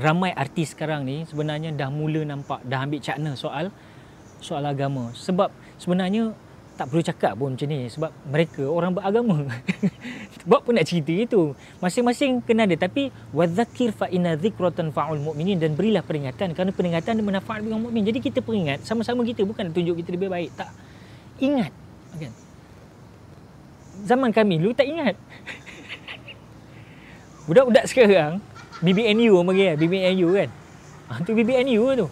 ramai artis sekarang ni sebenarnya dah mula nampak, dah ambil cakna soal agama. Sebab sebenarnya tak perlu cakap pun macam ni, sebab mereka orang beragama. Sebab pun nak cerita itu, masing-masing kena ada. Tapi wadzakir fa inna dzikratan fa'ul mu'minin, dan berilah peringatan kerana peringatan bermanfaat bagi orang mukmin. Jadi kita peringat sama-sama kita, bukan nak tunjuk kita lebih baik, tak. Ingat kan? Zaman kami dulu tak ingat. Budak-budak sekarang BBNU orang panggil kan, BBNU kan. Tu BBNU tu.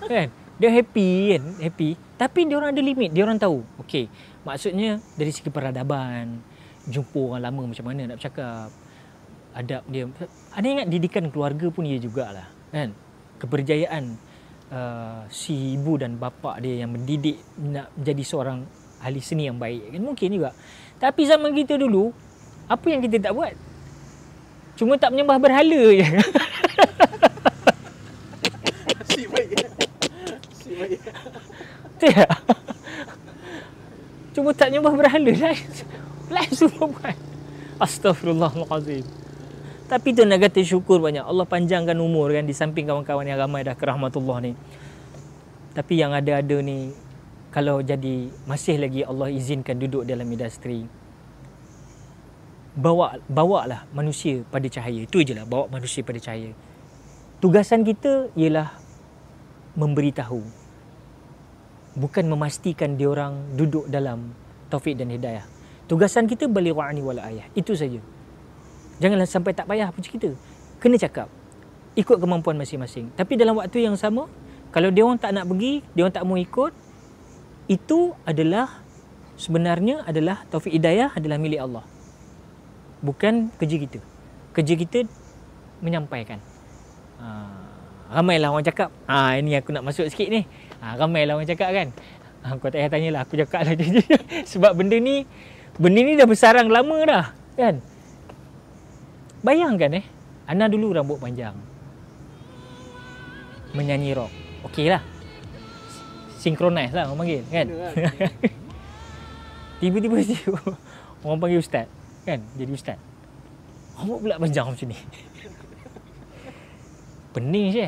Kan? Dia happy kan, happy. Tapi dia orang ada limit, dia orang tahu. Okey, maksudnya dari segi peradaban, jumpa orang lama macam mana nak bercakap, adab dia. Ada ingat didikan keluarga pun dia jugalah, kan? Keberjayaan si ibu dan bapa dia yang mendidik nak jadi seorang ahli seni yang baik, kan? Mungkin juga. Tapi zaman kita dulu, apa yang kita tak buat? Cuma tak menyembah berhala je. Si baik. Tak. Cuma tak menyembah berhala. Lain semua buat. Astaghfirullahalazim. Tapi tu nak kata syukur banyak. Allah panjangkan umur kan, di samping kawan-kawan yang ramai dah ke rahmatullah ni. Tapi yang ada-ada ni, kalau jadi masih lagi Allah izinkan duduk dalam industri, bawalah manusia pada cahaya. Itu je lah, bawa manusia pada cahaya. Tugasan kita ialah memberitahu, bukan memastikan diorang duduk dalam taufik dan hidayah. Tugasan kita balighani wal ayah. Itu saja. Janganlah sampai tak payah pun kita. Kena cakap ikut kemampuan masing-masing. Tapi dalam waktu yang sama, kalau diorang tak nak pergi, diorang tak mau ikut, itu adalah sebenarnya adalah taufik hidayah adalah milik Allah. Bukan kerja kita. Kerja kita menyampaikan. Ramailah orang cakap. Ini aku nak masuk sikit ni. Ramailah orang cakap kan. Kau tak payah tanyalah, aku cakap lah. Sebab benda ni dah bersarang lama dah. Kan? Bayangkan Ana dulu rambut panjang, menyanyi rock. Okey lah. Synchronize lah orang panggil. Kan? Tiba-tiba orang panggil ustaz. Kan? Jadi ustaz. Rambut pula panjang macam ni. Pening je.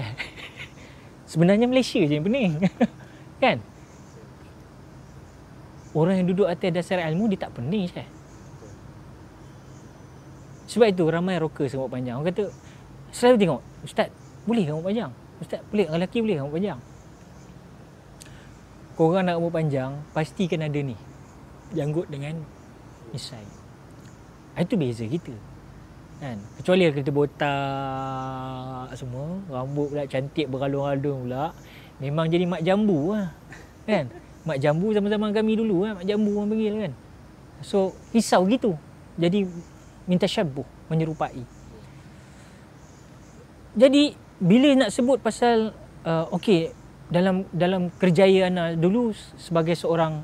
Sebenarnya Malaysia je yang pening. Kan? Orang yang duduk atas dasar ilmu, dia tak pening je. Sebab itu ramai rocker rambut panjang. Orang kata, selalu tengok, ustaz boleh rambut panjang? Ustaz boleh, lelaki boleh rambut panjang? Korang nak rambut panjang, pastikan ada ni, janggut dengan misai. Itu beza kita. Kan? Kecuali kita botak semua, rambut pula cantik beralung-alung pula, memang jadi mak jambu lah. Kan? Mak jambu zaman-zaman kami dulu lah, mak jambu orang panggil kan. So risau gitu. Jadi minta syabuh, menyerupai. Jadi bila nak sebut pasal okey, dalam kerjaya ana dulu sebagai seorang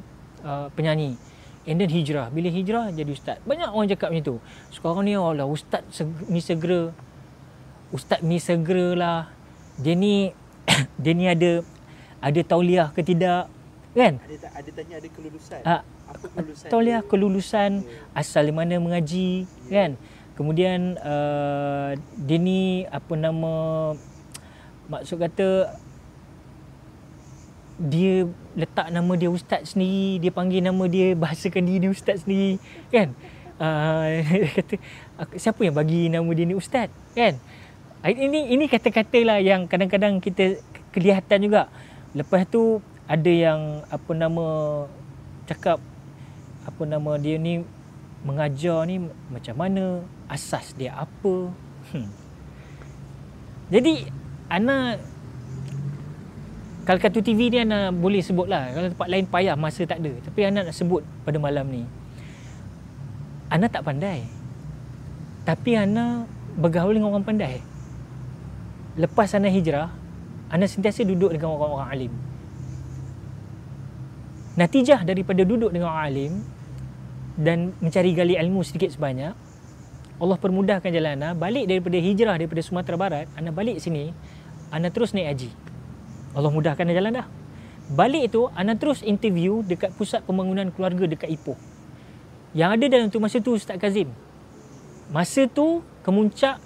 penyanyi, and then hijrah. Bila hijrah jadi ustaz. Banyak orang cakap macam tu. Sekarang ni Allah ustaz ni segera. Ustaz ni segera lah. Dia ni ada tauliah ke tidak? Kan? Ada tanya ada kelulusan. Apa kelulusan? Tauliah kelulusan, asal di mana mengaji, kan? Kemudian dia ni apa nama, maksud kata dia letak nama dia ustaz sendiri, dia panggil nama dia, bahasakan diri dia ustaz sendiri, kan? Dia kata, siapa yang bagi nama dia ni ustaz, kan? Ini kata-kata lah yang kadang-kadang kita kelihatan juga. Lepas tu ada yang apa nama cakap, apa nama dia ni mengajar ni macam mana, asas dia apa. Jadi ana kalau Kartu TV ni ana boleh sebut lah. Kalau tempat lain payah, masa tak ada. Tapi ana nak sebut pada malam ni, ana tak pandai, tapi ana bergaul dengan orang pandai. Lepas ana hijrah, ana sentiasa duduk dengan orang-orang alim. Natijah daripada duduk dengan orang alim dan mencari gali ilmu sedikit sebanyak, Allah permudahkan jalan ana. Balik daripada hijrah daripada Sumatera Barat, ana balik sini, ana terus naik haji. Allah mudahkan jalan dah. Balik tu ana terus interview dekat pusat pembangunan keluarga dekat Ipoh. Yang ada dalam tu masa tu Ustaz Kazim. Masa tu kemuncak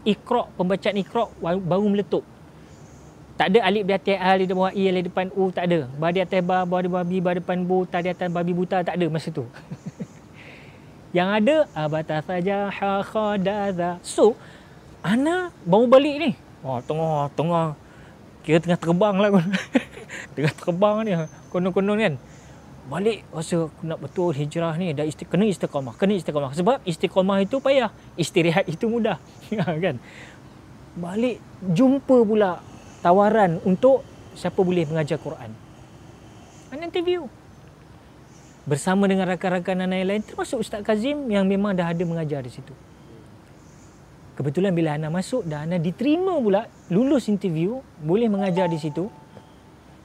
Iqra, pembacaan Iqra baru meletup. Tak ada alif di atas A, alif di bawah I, alif di depan U, tak ada. Ba di atas ba, bawah di babi, ba depan bu, ta di atas babi buta, tak ada masa tu. Yang ada abata saja ha khadaza. So, ana baru balik ni. Tengah kira tengah terbang lah kon. Tengah terbang ni konon-konon kan. Balik rasa aku nak betul hijrah ni dah kena istiqamah. Sebab istiqamah itu payah, istirahat itu mudah. Kan? Balik jumpa pula tawaran untuk siapa boleh mengajar Quran. Ana interview bersama dengan rakan-rakan anak yang lain, termasuk Ustaz Kazim yang memang dah ada mengajar di situ. Kebetulan bila Ana masuk dan Ana diterima pula, lulus interview, boleh mengajar di situ.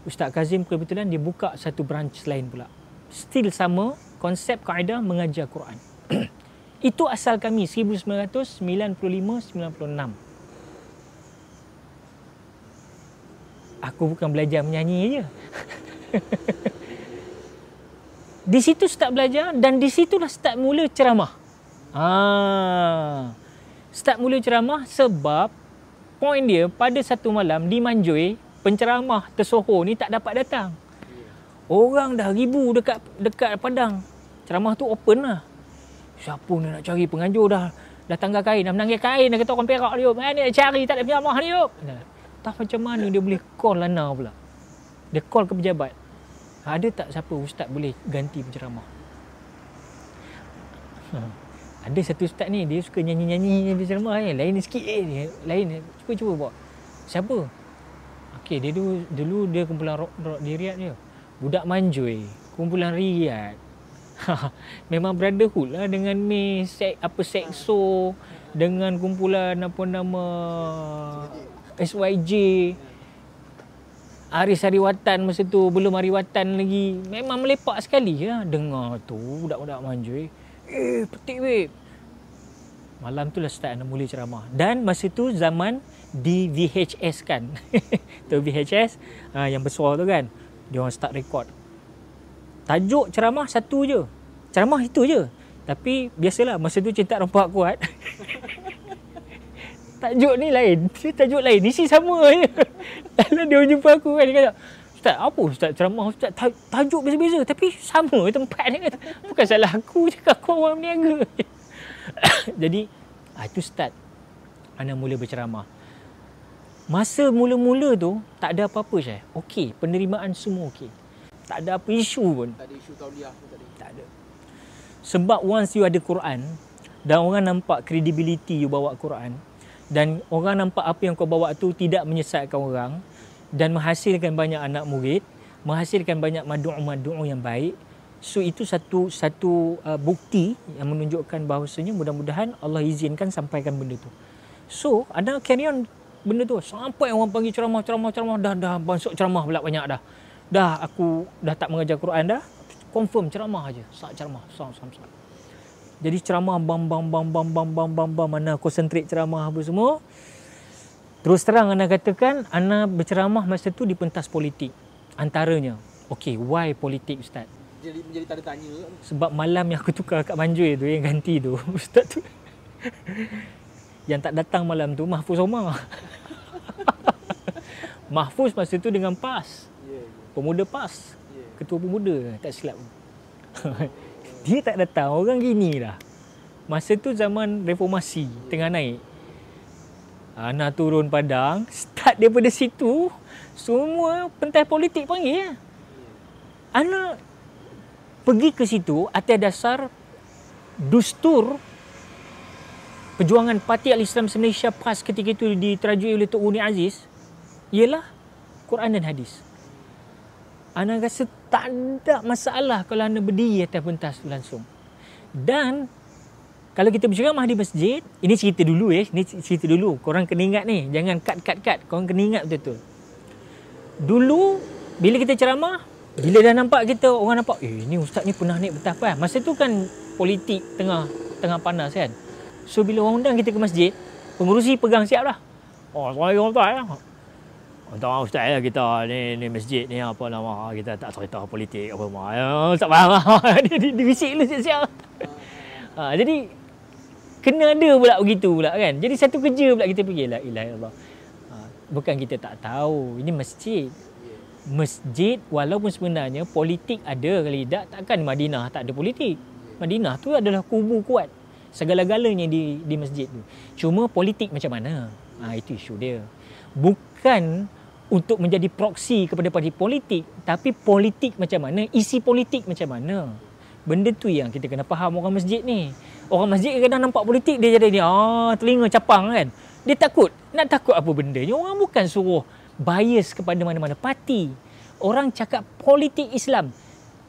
Ustaz Kazim kebetulan dia buka satu branch lain pula. Still sama, konsep kaedah mengajar Quran. Itu asal kami 1995-96. Aku bukan belajar menyanyi je. Di situ start belajar dan di situlah start mula ceramah. Start mula ceramah sebab poin dia pada satu malam di Manjui, penceramah tersohor ni tak dapat datang. Orang dah ribu dekat padang. Ceramah tu open lah. Siapa ni nak cari penganjur dah tanggal kain, dah menangis kain, dah kata orang Perak dia. Mana nak cari tak ada penceramah ni yuk. Tak macam mana dia boleh call Lana pula. Dia call ke pejabat. Ada tak siapa ustaz boleh ganti penceramah? Ada satu ustaz ni, dia suka nyanyi-nyanyi penceramah ni. Lain sikit lain. Cuba buat. Siapa? Okey, dia dulu dia kumpulan rock di Riyadh dia. Budak Manjui, kumpulan Riyadh. Memang brotherhood lah dengan Sekso, dengan kumpulan apa nama SYJ. Aris Hariwatan masa tu, belum Hariwatan lagi. Memang melepak sekali lah. Dengar tu budak-budak Manjui. Petik weh. Malam tu lah start nak mula ceramah. Dan masa tu zaman di VHS kan. Tu VHS yang besar tu kan. Dia orang start record. Tajuk ceramah satu je. Ceramah itu je. Tapi biasalah masa tu cetak rompak kuat. Tajuk ni lain. Tajuk lain. Isi sama je. Kalau dia jumpa aku kan, dia kata, Ustaz, apa Ustaz ceramah Ustaz? Tajuk beza-beza tapi sama tempat ni. Kata, bukan salah aku je, aku orang berniaga. Jadi, itu start Ana mula berceramah. Masa mula-mula tu, tak ada apa-apa Syekh. Okey, penerimaan semua okey. Tak ada apa isu pun. Tak ada isu tauliah pun tak ada. Tak ada. Sebab once you ada Quran, dan orang nampak credibility you bawa Quran, dan orang nampak apa yang kau bawa tu tidak menyesatkan orang dan menghasilkan banyak anak murid, menghasilkan banyak madu'-madu' yang baik. So itu satu bukti yang menunjukkan bahawasanya mudah-mudahan Allah izinkan sampaikan benda tu. So ada carry on benda tu sampai orang panggil ceramah dah masuk ceramah pula banyak dah. Dah aku dah tak mengajar Quran dah. Confirm ceramah aja. Saat ceramah. Jadi ceramah bam mana konsentrate ceramah apa semua. Terus terang Ana katakan, Ana berceramah masa tu di pentas politik. Antaranya. Okey, why politik Ustaz? Jadi menjadi tanda tanya. Sebab malam yang aku tukar kat Manjui tu, yang ganti tu, Ustaz tu. Yang tak datang malam tu Mahfuz Omar. Mahfuz masa tu dengan PAS. Pemuda PAS. Ketua pemuda, tak silap. Dia tak datang, orang gini lah. Masa tu zaman reformasi tengah naik. Ana turun padang, start daripada situ, semua pentas politik panggil. Ana pergi ke situ atas dasar dustur perjuangan Parti Al-Islam Malaysia PAS ketika itu diterajui oleh Tok Guni Aziz, ialah Quran dan hadis. Ana rasa tak ada masalah kalau anda berdiri atas pentas tu langsung. Dan kalau kita berceramah di masjid, ini cerita dulu ini cerita dulu. Korang kena ingat ni, jangan cut. Korang kena ingat betul-betul. Dulu bila kita ceramah, bila dah nampak kita, orang nampak, ni ustaz ni pernah naik pentas kan. Masa tu kan politik tengah panas kan. So bila orang undang kita ke masjid, pengurusi pegang siap dah. Assalamualaikum ustaz. Tahu ustaz lah kita ni masjid ni apa nama, kita tak cerita politik apa semua. Tak faham. Dia bisik dulu siap-siap. Jadi Kena ada pula begitu pula kan. Jadi satu kerja pula kita pergi. La ilaha illallah. Bukan kita tak tahu. Ini masjid. Masjid walaupun sebenarnya politik ada kali tak, takkan Madinah tak ada politik. Madinah tu adalah kubu kuat. Segala-galanya di masjid tu. Cuma politik macam mana? Itu isu dia. Bukan untuk menjadi proksi kepada parti politik, tapi politik macam mana, isi politik macam mana. Benda tu yang kita kena faham orang masjid ni. Orang masjid kadang nampak politik dia jadi ni, telinga capang kan. Dia takut. Nak takut apa benda ni? Orang bukan suruh bias kepada mana-mana parti. Orang cakap politik Islam.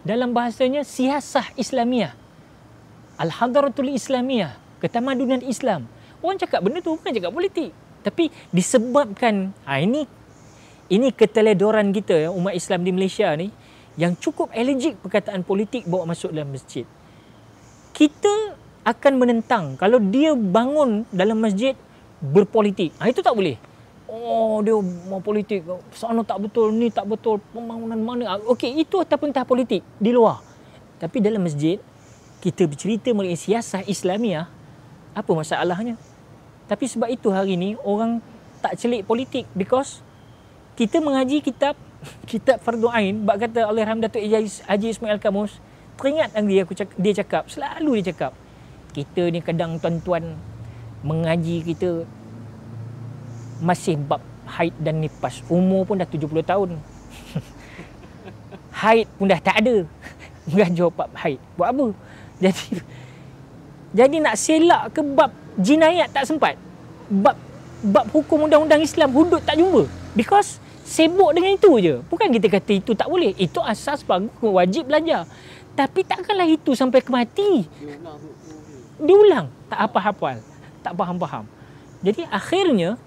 Dalam bahasanya siasah Islamiah. Al-Hadaratul Islamiyah. Ketamadunan Islam. Orang cakap benda tu bukan cakap politik. Tapi disebabkan ini keteledoran kita umat Islam di Malaysia ni yang cukup allergic perkataan politik bawa masuk dalam masjid. Kita akan menentang kalau dia bangun dalam masjid berpolitik. Itu tak boleh. Dia mau politik. Sana tak betul, ni tak betul, pembangunan mana. Okey, itu ataupun tahap politik di luar. Tapi dalam masjid kita bercerita mengenai siasah Islamiah, apa masalahnya? Tapi sebab itu hari ni orang tak celik politik because kita mengaji kitab Fardu Ain, bab kata Allahyarham Datuk Haji Ismail Kamus, teringat lagi dia cakap, selalu dia cakap, kita ni kadang tuan-tuan mengaji kita masih bab haid dan nifas, umur pun dah 70 tahun. Haid pun dah tak ada. Mengajar bab haid. Buat apa? Jadi nak selak ke bab jinayat tak sempat. Bab hukum undang-undang Islam hudud tak jumpa. Because sibuk dengan itu je. Bukan kita kata itu tak boleh. Itu asas bagus, wajib belajar. Tapi takkanlah itu sampai ke mati. Diulang. Tak apa-hafal. Tak faham-faham. Jadi akhirnya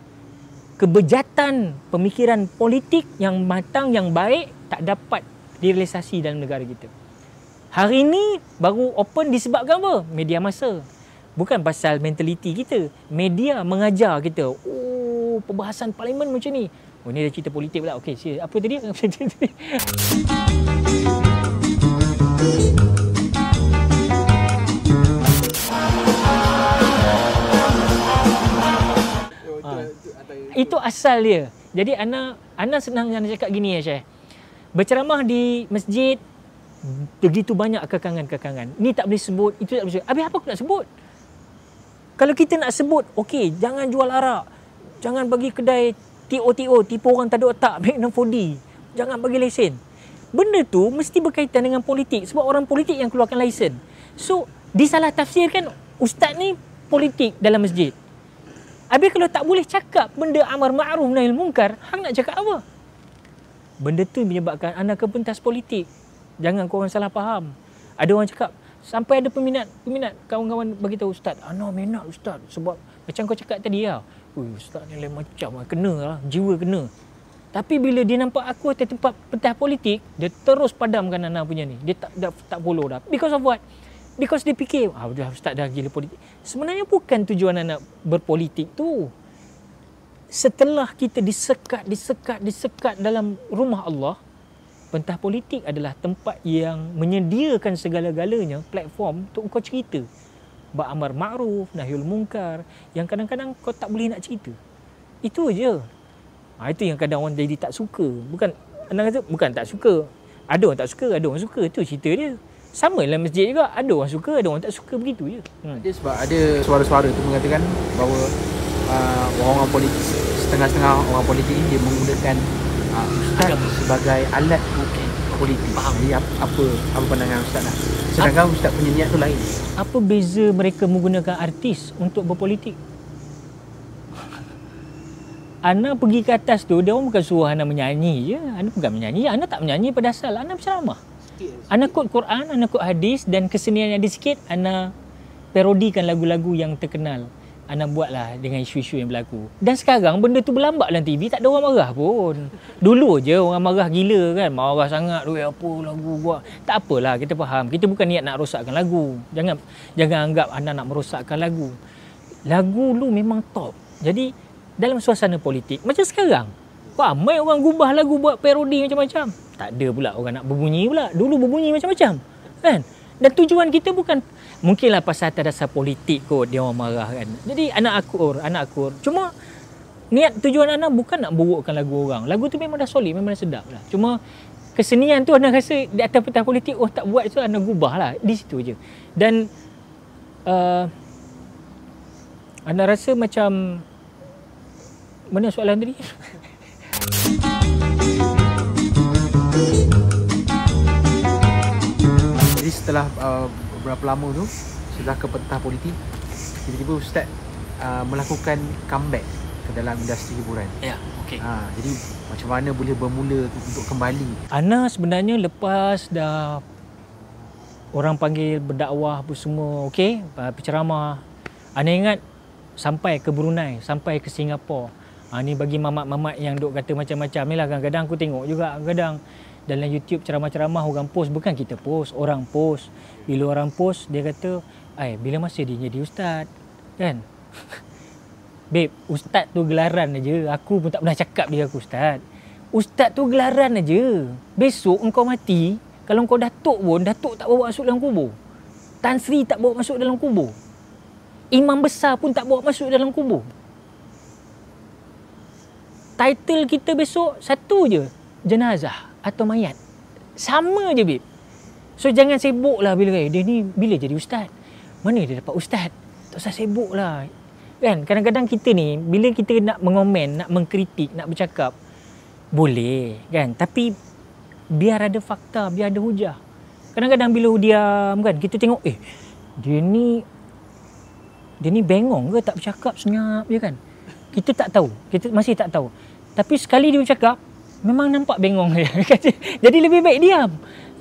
kebejatan pemikiran politik yang matang, yang baik tak dapat direalisasi dalam negara kita. Hari ini baru open disebabkan apa? Media massa. Bukan pasal mentaliti kita. Media mengajar kita. Perbahasan parlimen macam ni. Ni dah cerita politik pula. Okey, apa tadi? Itu asal dia. Jadi Ana senang nak cakap gini ya, Syekh. Berceramah di masjid begitu banyak kekangan-kekangan. Ni tak boleh sebut, itu tak boleh sebut. Habis apa aku nak sebut? Kalau kita nak sebut, okey, jangan jual arak. Jangan bagi kedai TOTO, tipu orang tak ada otak, make 4D. Jangan bagi lesen. Benda tu mesti berkaitan dengan politik sebab orang politik yang keluarkan lesen. So, disalah tafsirkan ustaz ni politik dalam masjid. Habis kalau tak boleh cakap benda amar ma'ruf nahi munkar, hang nak cakap apa? Benda tu menyebabkan anak ke pentas politik. Jangan korang salah faham. Ada orang cakap, sampai ada peminat kawan-kawan bagi tahu ustaz, Ana minat ustaz sebab macam kau cakap tadi lah. Ustaz ni lain macam lah, kena lah, jiwa kena. Tapi bila dia nampak aku atas tempat pentas politik, dia terus padamkan Ana punya ni. Dia tak follow dah. Because of what? Because dia fikir, ustaz dah gila politik. Sebenarnya bukan tujuan anak berpolitik tu. Setelah kita disekat dalam rumah Allah, pentas politik adalah tempat yang menyediakan segala-galanya, platform untuk kau cerita. Bab amar ma'ruf, nahyul munkar, yang kadang-kadang kau tak boleh nak cerita. Itu je. Itu yang kadang orang jadi tak suka. Bukan tak suka. Ada orang tak suka, ada orang suka. Itu cerita dia. Sama dalam masjid juga. Ada orang suka, ada orang tak suka, begitu je. Dia sebab ada suara-suara tu mengatakan bahawa orang-orang politik, setengah-setengah orang politik ni dia menggunakan ustaz sebagai alat politik. Faham. Jadi apa pandangan ustaz lah? Sedangkan ustaz punya niat tu lain. Apa beza mereka menggunakan artis untuk berpolitik? Ana pergi ke atas tu, dia orang bukan suruh Ana menyanyi je. Ana bukan menyanyi, Ana tak menyanyi pada asal. Ana berceramah. Ana quote Quran, Ana quote hadis, dan kesenian yang ada sikit Ana parodikan lagu-lagu yang terkenal. Ana buatlah dengan isu-isu yang berlaku. Dan sekarang benda tu berlambak dalam TV, tak ada orang marah pun. Dulu je orang marah gila kan, marah sangat, apa lagu buat. Tak apalah, kita faham. Kita bukan niat nak rosakkan lagu. Jangan anggap Ana nak merosakkan lagu. Lagu lu memang top. Jadi dalam suasana politik macam sekarang, ramai orang gubah lagu buat parodi macam-macam. Tak ada pula orang nak berbunyi pula. Dulu berbunyi macam-macam kan. Dan tujuan kita bukan Mungkinlah pasal atas dasar politik kot dia orang marah kan. Jadi anak akur. Cuma niat tujuan Ana bukan nak burukkan lagu orang. Lagu tu memang dah solid, memang dah sedap lah. Cuma kesenian tu Ana rasa di atas petang politik tak buat tu Ana gubah lah. Di situ je. Dan Ana rasa macam mana soalan tadi? Jadi setelah berapa lama tu sudah ke petang politik, tiba-tiba Ustaz melakukan comeback ke dalam industri hiburan. Ya, okey. Jadi macam mana boleh bermula untuk kembali? Ana sebenarnya lepas dah orang panggil berdakwah apa semua, okey, penceramah. Ana ingat sampai ke Brunei, sampai ke Singapura. Ni bagi mamat-mamat yang duk kata macam-macam ni lah. Kadang-kadang aku tengok juga, kadang dalam YouTube ceramah-ceramah orang post, bukan kita post, orang post. Bila orang post, dia kata, bila masa dia jadi ustaz? Kan? Babe, ustaz tu gelaran aja. Aku pun tak pernah cakap dia aku ustaz. Ustaz tu gelaran aja. Besok engkau mati, kalau engkau datuk pun, datuk tak bawa masuk dalam kubur. Tan Sri tak bawa masuk dalam kubur. Imam besar pun tak bawa masuk dalam kubur. Title kita besok satu je, jenazah atau mayat. Sama je, babe. So jangan sibuk lah bila dia ni bila jadi ustaz. Mana dia dapat ustaz? Tak usah sibuk lah. Kan, kadang-kadang kita ni bila kita nak mengomen, nak mengkritik, nak bercakap, boleh kan, tapi biar ada fakta, biar ada hujah. Kadang-kadang bila diam kan, kita tengok dia ni bengong ke, tak bercakap, senyap je kan. Kita tak tahu, kita masih tak tahu. Tapi sekali dia bercakap, memang nampak bengong dia. Jadi lebih baik diam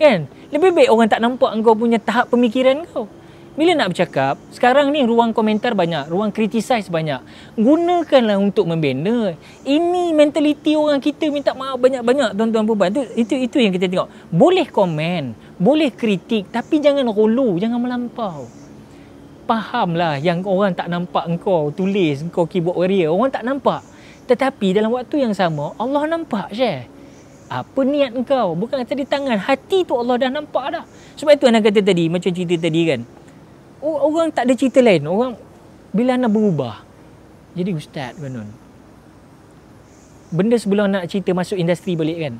kan. Lebih baik orang tak nampak engkau punya tahap pemikiran kau. Bila nak bercakap, sekarang ni ruang komentar banyak, ruang criticize banyak. Gunakanlah untuk membina. Ini mentaliti orang kita minta maaf banyak-banyak, tuan-tuan puan. Itu yang kita tengok. Boleh komen, boleh kritik, tapi jangan rolu, jangan melampau. Fahamlah yang orang tak nampak engkau tulis, engkau keyboard warrior, orang tak nampak. Tetapi dalam waktu yang sama, Allah nampak je. Apa niat engkau? Bukan kata di tangan, hati tu Allah dah nampak dah. Sebab itu anak kata tadi, macam cerita tadi kan. Orang tak ada cerita lain. Orang bila anak berubah jadi ustaz kan. Benda sebelum nak cerita masuk industri balik kan.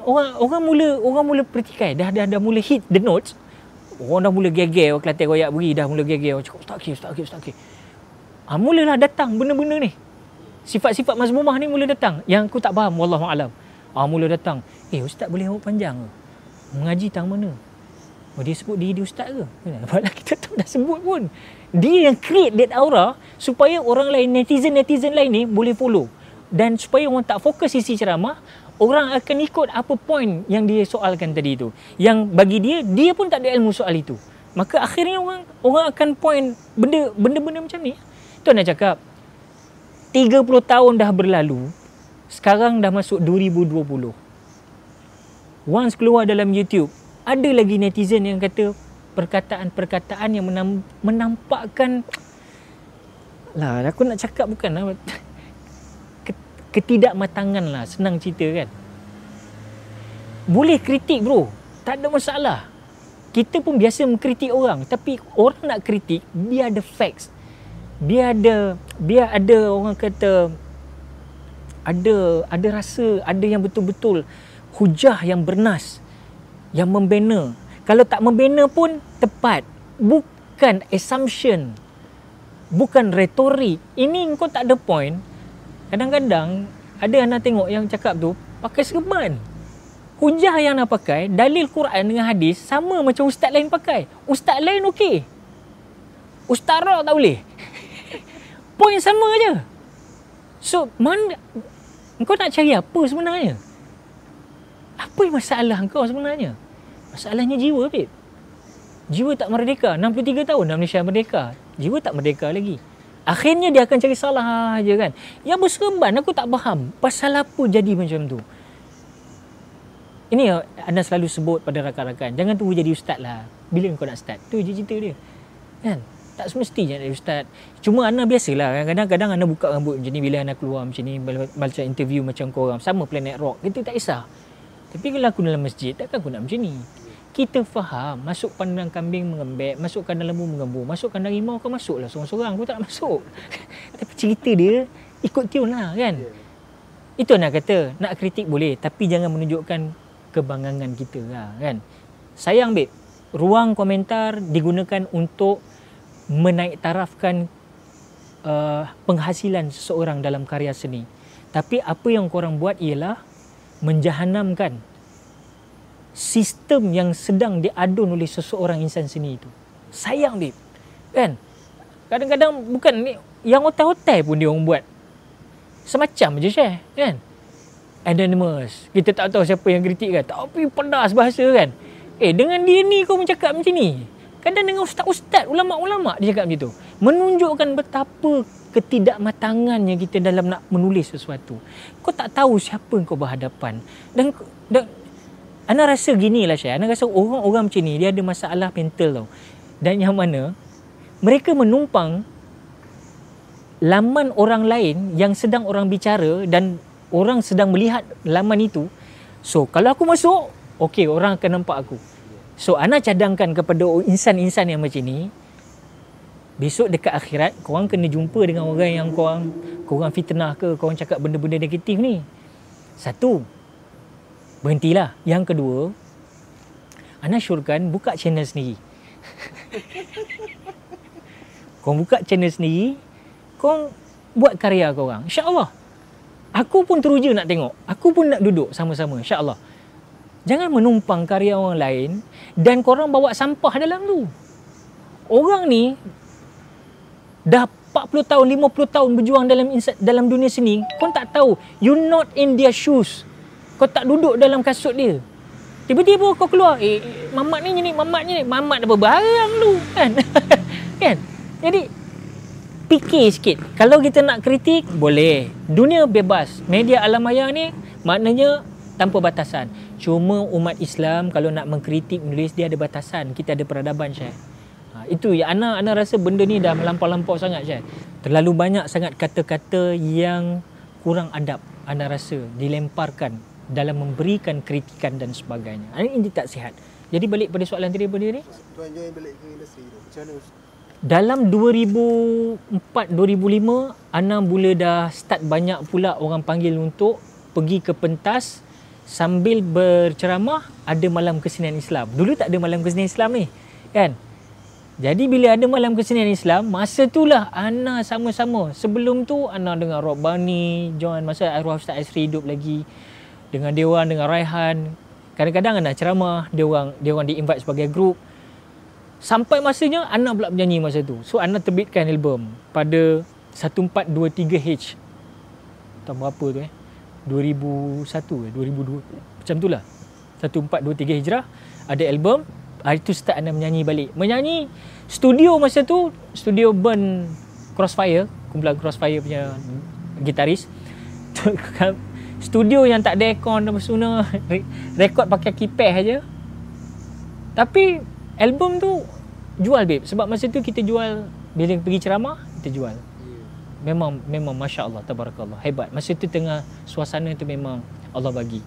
orang mula pertikai, dah mula hit the notes. Orang dah mula geger, Kelantan Royak beri dah mula geger. Cakap ustaz okey. Mulalah datang benda-benda ni. Sifat-sifat mazmumah ni mula datang yang aku tak faham, wallahu alam. Mula datang. Ustaz boleh rambut panjang ke? Mengaji tang mana? Dia sebut diri dia ustaz ke? Padahal kita tak dah sebut pun. Dia yang create that aura supaya orang lain, netizen lain ni boleh follow. Dan supaya orang tak fokus isi ceramah, orang akan ikut apa point yang dia soalkan tadi tu. Yang bagi dia pun tak ada ilmu soal itu. Maka akhirnya orang akan point benda-benda macam ni. Tu nak cakap, 30 tahun dah berlalu, sekarang dah masuk 2020. Once keluar dalam YouTube, ada lagi netizen yang kata perkataan-perkataan yang menampakkan lah, aku nak cakap bukan lah, ketidakmatangan lah, senang cerita kan. Boleh kritik bro, tak ada masalah. Kita pun biasa mengkritik orang, tapi orang nak kritik, biar ada facts. Biar ada orang kata ada rasa, ada yang betul-betul hujah yang bernas, yang membina. Kalau tak membina pun tepat. Bukan assumption, bukan retorik. Ini kau tak ada point. Kadang-kadang ada anak tengok yang cakap tu pakai serban. Hujah yang nak pakai, dalil Quran dengan hadis sama macam ustaz lain pakai. Ustaz lain okey, ustaz Ra tak boleh. Point sama je. So kau nak cari apa sebenarnya? Apa masalah kau sebenarnya? Masalahnya jiwa, babe. Jiwa tak merdeka. 63 tahun dah Malaysia merdeka. Jiwa tak merdeka lagi. Akhirnya dia akan cari salah je kan. Yang berserban aku tak faham. Pasal apa jadi macam tu? Ini anda selalu sebut pada rakan-rakan. Jangan tunggu jadi ustaz lah. Bila kau nak start? Tu je cerita dia. Kan? Tak semestinya jadi ustaz. Cuma anda biasalah. Kadang-kadang anda buka rambut macam ni. Bila anda keluar macam ni. Baca interview macam korang. Sama Planet Rock. Kita tak kisah. Tapi kalau aku dalam masjid, takkan aku nak macam ni. kita faham, masuk kandang kambing mengembek, masuk kandang lembu mengembur, masuk kandang rimau kau masuklah seorang-seorang, aku tak nak masuk. Tapi cerita dia ikut tune lah kan. Itu nak kata, nak kritik boleh tapi jangan menunjukkan kebanggangan kita lah kan. Sayang babe, ruang komentar digunakan untuk menaik tarafkan penghasilan seseorang dalam karya seni. Tapi apa yang korang buat ialah menjahanamkan sistem yang sedang diadun oleh seseorang insan seni itu. Sayang babe kan. Kadang-kadang bukan ni, yang hotel-hotel pun dia orang buat semacam je share kan. Anonymous, kita tak tahu siapa yang kritik kan, tapi pedas bahasa kan. Dengan dia ni kau bercakap macam ni. Kadang dengan ustaz-ustaz, ulama'-ulama' dia cakap macam tu. Menunjukkan betapa ketidakmatangannya kita dalam nak menulis sesuatu. Kau tak tahu siapa kau berhadapan. Dan Ana rasa gini lah Syah. Ana rasa orang-orang macam ni dia ada masalah mental tau. Dan yang mana mereka menumpang laman orang lain yang sedang orang bicara dan orang sedang melihat laman itu. So kalau aku masuk, okey, orang akan nampak aku. So Ana cadangkan kepada insan-insan yang macam ni, besok dekat akhirat korang kena jumpa dengan orang yang korang fitnah ke, korang cakap benda-benda negatif ni. Satu, berhentilah. Yang kedua, Ana syorkan buka channel sendiri. Korang buka channel sendiri, korang buat karya korang. InsyaAllah. Aku pun teruja nak tengok. Aku pun nak duduk sama-sama. InsyaAllah. Jangan menumpang karya orang lain dan korang bawa sampah dalam tu. Orang ni dah 40 tahun, 50 tahun berjuang dalam dunia seni. Korang tak tahu. You not in their shoes. Kau tak duduk dalam kasut dia. Tiba-tiba kau keluar, mamat ni, mamat apa barang tu kan. Kan? Jadi fikir sikit. Kalau kita nak kritik, boleh. Dunia bebas. Media alam maya ni maknanya tanpa batasan. Cuma umat Islam kalau nak mengkritik, menulis, dia ada batasan. Kita ada peradaban, Syekh. Itu ya, Ana rasa benda ni dah melampau-lampau sangat, Syekh. Terlalu banyak sangat kata-kata yang kurang adab, Ana rasa dilemparkan dalam memberikan kritikan dan sebagainya. Ini tak sihat. Jadi balik pada soalan tadi ni. Tuan join balik ke industri tu. Macam mana? Dalam 2004-2005, Ana mula dah start banyak pula orang panggil untuk pergi ke pentas sambil berceramah. Ada malam kesenian Islam. Dulu tak ada malam kesenian Islam ni, kan? Jadi bila ada malam kesenian Islam, masa itulah Ana sama-sama. Sebelum tu Ana dengan Rob Bani, join masa arwah Ustaz Asri hidup lagi. Dengan Dewan, dengan Raihan. Kadang-kadang Ana ceramah, dia orang di-invite sebagai grup. Sampai masanya Ana pula bernyanyi masa tu. So Ana terbitkan album pada 1423H. Tahun berapa tu 2001 2002. Macam itulah. 1423 Hijrah ada album. Hari tu start Ana menyanyi balik. Menyanyi studio masa tu, studio Burn Crossfire, kumpulan Crossfire punya gitaris. Studio yang tak ada aircon dan semua, rekod pakai keypad aja. Tapi album tu jual babe. Sebab masa tu kita jual, bila pergi ceramah kita jual. Memang masya-Allah, tabarakallah, hebat. Masa tu tengah suasana tu memang Allah bagi.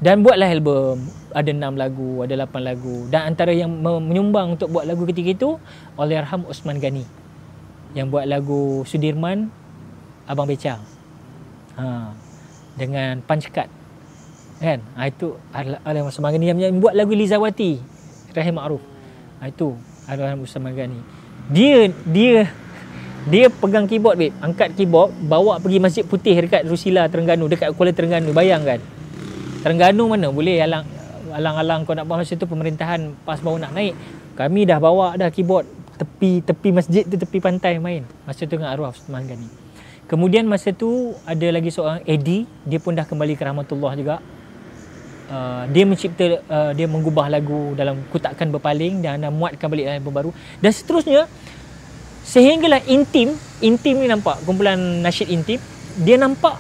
Dan buatlah album, ada 6 lagu, ada 8 lagu. Dan antara yang menyumbang untuk buat lagu ketika itu Allahyarham Osman Ghani, yang buat lagu Sudirman, Abang Becang. Dengan Punch Card. Kan? Itu Allahyarham Osman Ghani yang buat lagu Lizawati, Rahim Ma'ruf. Itu Allahyarham Osman Ghani. Dia pegang keyboard babe, angkat keyboard, bawa pergi Masjid Putih dekat Rusila Terengganu, dekat Kuala Terengganu. Bayangkan. Terengganu mana boleh alang-alang kau nak buat masa tu, pemerintahan pas baru nak naik. Kami dah bawa dah keyboard tepi masjid tu, tepi pantai main. Masa tu dengan arwah Osman Ghani. Kemudian masa tu ada lagi seorang Eddie, dia pun dah kembali ke rahmatullah juga. Dia mencipta, dia mengubah lagu dalam Kutakan Berpaling dan muatkan balik album baru. Dan seterusnya sehinggalah Intim ni nampak, kumpulan nasyid Intim, dia nampak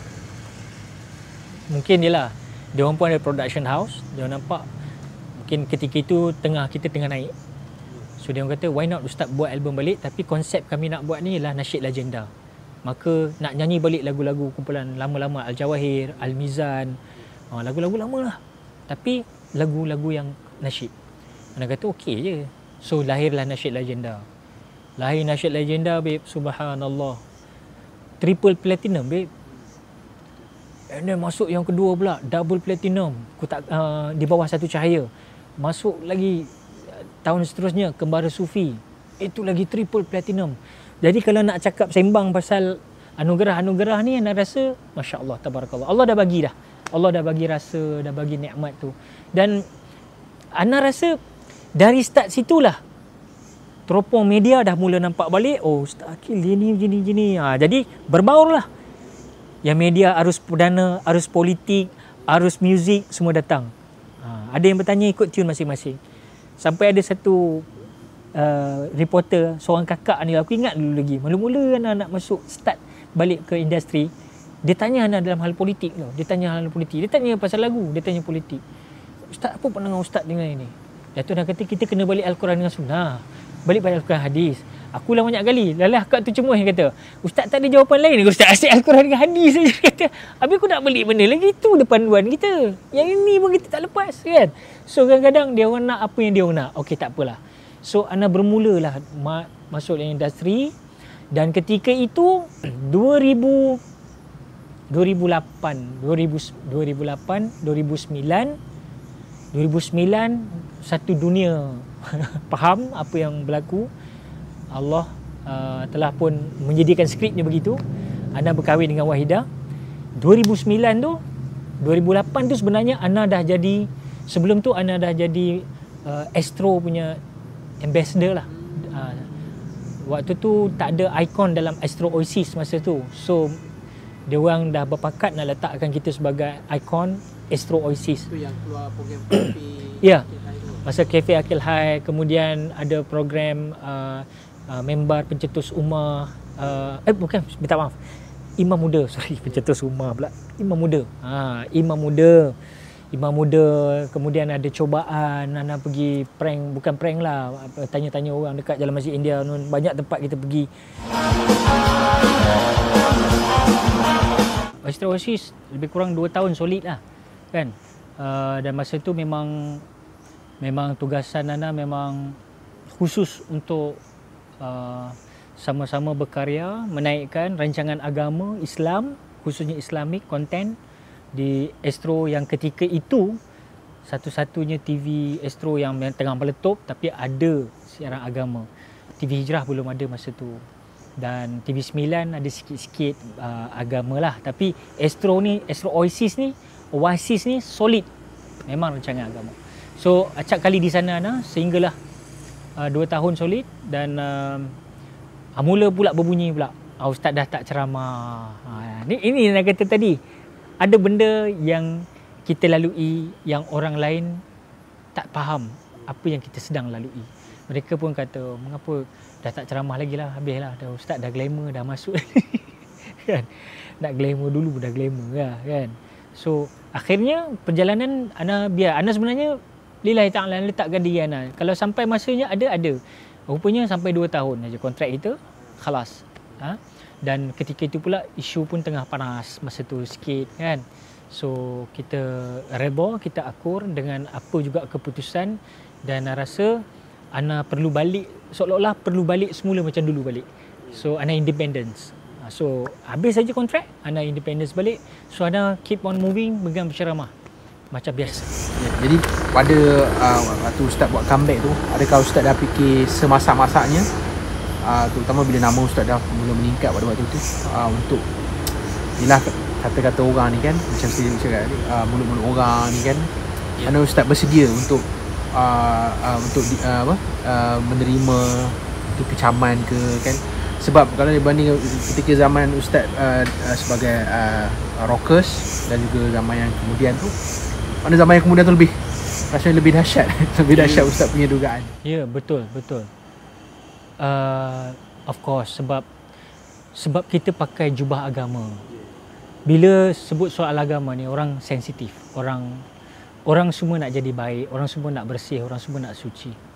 mungkin dia lah, dia orang pun ada production house, dia orang nampak mungkin ketika itu kita tengah naik. So dia orang kata why not start buat album balik, tapi konsep kami nak buat ni ialah nasyid legenda. Maka nak nyanyi balik lagu-lagu kumpulan lama-lama, Al-Jawahir, Al-Mizan, lagu-lagu lama lah, tapi lagu-lagu yang nasyid. Ana kata okey je. So lahirlah Nasyid Legenda. Lahir Nasyid Legenda, babe, subhanallah. Triple platinum, babe. And then masuk yang kedua pula, double platinum. Di bawah Satu Cahaya. Masuk lagi tahun seterusnya Kembara Sufi. Itu lagi triple platinum. Jadi kalau nak cakap sembang pasal anugerah-anugerah ni, Ana rasa masya-Allah, tabarakallah. Allah dah bagi dah. Allah dah bagi rasa, dah bagi nikmat tu. Dan Ana rasa dari start situlah teropong media dah mula nampak balik, oh Ustaz Akil dia ni gini-gini. Jadi berbaurlah. Yang media arus perdana, arus politik, arus muzik semua datang. Ada yang bertanya ikut tune masing-masing. Sampai ada satu reporter, seorang kakak ni, aku ingat dulu lagi, mula-mula anak masuk start balik ke industri, dia tanya anak dalam hal politik tau. Dia tanya hal politik. Dia tanya pasal lagu, dia tanya politik. Ustaz, apa pandangan Ustaz dengan ini? Datuk dah kata kita kena balik Al-Quran dengan Sunnah. Balik pada Al-Quran hadis. Aku lah banyak kali. Lalah akak tu cemuh yang kata, Ustaz tak ada jawapan lain. Ustaz asyik Al-Quran dengan hadis saja. Kata, habis aku nak balik benda lagi. Itu panduan kita. Yang ini pun kita tak lepas kan. So kadang-kadang dia orang nak apa yang dia orang nak. Okey, tak apalah. So Ana bermulalah masuk dalam industri. Dan ketika itu 2008, 2009 satu dunia faham apa yang berlaku. Allah telah pun menjadikan skripnya begitu. Ana berkahwin dengan Wahidah. 2009 tu, 2008 tu sebenarnya Ana dah jadi, sebelum tu Ana dah jadi Astro punya ambassador lah. Waktu tu tak ada ikon dalam Astro Oasis masa tu. So dia orang dah berpakat nak letakkan kita sebagai ikon Astro Oasis. Itu yang keluar program cafe. Ya. Masa Cafe Akil Hai, kemudian ada program member pencetus ummah, bukan, minta maaf, Imam Muda, sorry, pencetus ummah pula, Imam Muda. Imam Muda, kemudian ada cobaan, Ana pergi prank, bukan prank lah, tanya-tanya orang dekat Jalan Masjid India, banyak tempat kita pergi. Astro Oasis lebih kurang 2 tahun solid lah kan. Dan masa tu memang tugasan Ana memang khusus untuk sama-sama berkarya menaikkan rancangan agama Islam, khususnya Islamic content di Astro yang ketika itu satu-satunya TV Astro yang tengah meletup tapi ada siaran agama. TV Hijrah belum ada masa tu. Dan TV 9 ada sikit-sikit agama lah. Tapi Astro Oasis ni solid. Memang rancangan agama. So acap kali di sana Ana sehinggalah 2 tahun solid. Dan mula pula berbunyi pula, Ustaz dah tak ceramah. Ini nak kata tadi, ada benda yang kita lalui yang orang lain tak faham apa yang kita sedang lalui. Mereka pun kata, mengapa dah tak ceramah lagi lah, habislah, dah Ustaz dah glamour, dah masuk kan. Nak glamour dulu dah glamour lah kan. So akhirnya perjalanan Ana sebenarnya lillahi ta'ala letakkan diri Ana. Kalau sampai masanya ada. Rupanya sampai 2 tahun aja kontrak kita, khalas. Dan ketika itu pula isu pun tengah panas masa tu sikit kan. So kita reba, kita akur dengan apa juga keputusan. Dan Ana rasa Ana perlu balik, seolah-olah perlu balik semula macam dulu balik. So Ana independence. So habis saja kontrak, Ana independence balik. So Ana keep on moving, pegang berceramah macam biasa. Jadi pada waktu Ustaz buat comeback tu, adakah Ustaz dah fikir semasak-masaknya, terutama bila nama Ustaz dah mula meningkat pada waktu tu, untuk yelah kata-kata orang ni kan, macam saya cakap ni, mulut-mulut orang ni kan, mana Ustaz bersedia untuk menerima itu kecaman ke kan. Sebab kalau dibanding ketika zaman Ustaz sebagai rockers dan juga zaman yang kemudian tu, mana zaman yang kemudian tu rasanya lebih dahsyat. Lebih dahsyat Ustaz punya dugaan. Ya, betul. Of course, sebab kita pakai jubah agama. Bila sebut soal agama ni, orang sensitif. Orang semua nak jadi baik, orang semua nak bersih, orang semua nak suci.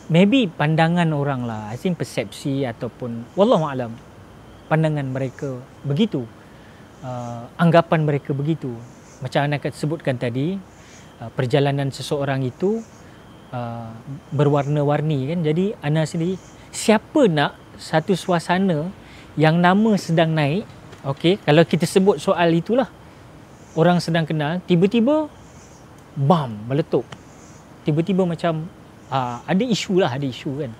Maybe pandangan orang lah, I think persepsi ataupun wallahualam, pandangan mereka begitu, anggapan mereka begitu. Macam anda sebutkan tadi, perjalanan seseorang itu berwarna-warni kan. Jadi Ana sendiri, siapa nak satu suasana yang nama sedang naik, okey, kalau kita sebut soal itulah, orang sedang kenal, tiba-tiba bam, meletup. Tiba-tiba macam ada isu kan.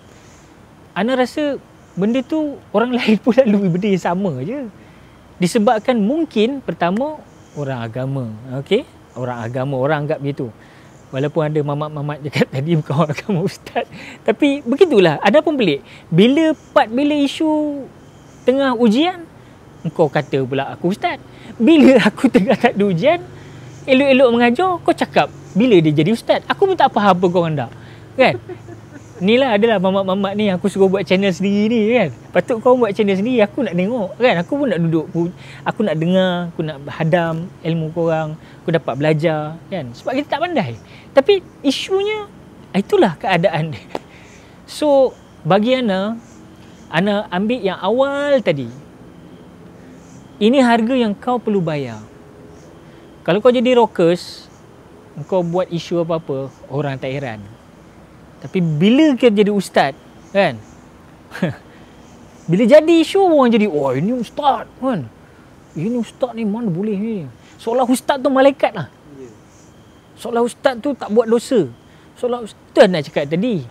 Ana rasa benda tu orang lain pun lalui benda yang sama je. Disebabkan mungkin pertama orang agama, okey? Orang agama, orang anggap begitu. Walaupun ada mamat-mamat cakap tadi bukan orang agama, ustaz. Tapi begitulah, ada pun pelik. Bila isu tengah ujian, engkau kata pula aku ustaz. Bila aku tengah tak ada ujian, elok-elok mengajar, kau cakap bila dia jadi ustaz. Aku pun tak faham apa korang dah. Kan? Inilah adalah mamat-mamat ni aku suruh buat channel sendiri ni kan. Patut kau buat channel sendiri, aku nak tengok kan. Aku pun nak duduk, aku nak dengar, aku nak hadam ilmu korang, aku dapat belajar kan. Sebab kita tak pandai. Tapi isunya itulah keadaan dia. So bagi Ana ambil yang awal tadi. Ini harga yang kau perlu bayar. Kalau kau jadi rockers, kau buat isu apa-apa, orang tak heran. Tapi bila kita jadi ustaz kan, bila jadi isu orang jadi, oh ini ustaz kan, ini ustaz ni mana boleh ni, seolah ustaz tu malaikat lah, seolah ustaz tu tak buat dosa, seolah ustaz nak cakap tadi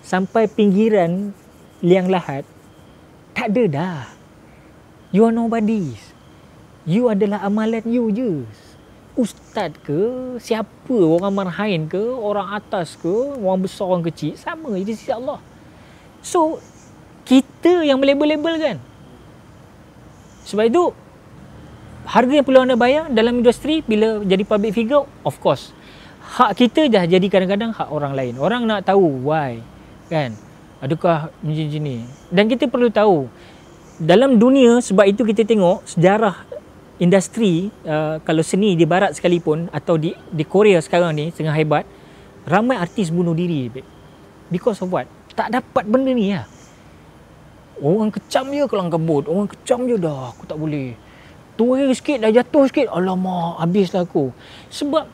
sampai pinggiran liang lahat, tak ada dah. You are nobody. You adalah amalan you je. Ustaz ke, siapa, orang marhain ke, orang atas ke, orang besar, orang kecil, sama je di sisi Allah. So kita yang melabel-label kan. Sebab itu harga yang perlu anda bayar dalam industri bila jadi public figure, of course hak kita dah jadi kadang-kadang hak orang lain. Orang nak tahu why kan, adakah macam ni. Dan kita perlu tahu dalam dunia, sebab itu kita tengok sejarah industri, kalau seni di barat sekalipun atau di Korea sekarang ni tengah hebat, ramai artis bunuh diri. Because of what? Tak dapat benda ni lah. Orang kecam je kelang kabut, orang kecam je dah, aku tak boleh. Turun sikit dah jatuh sikit, alamak habislah aku. Sebab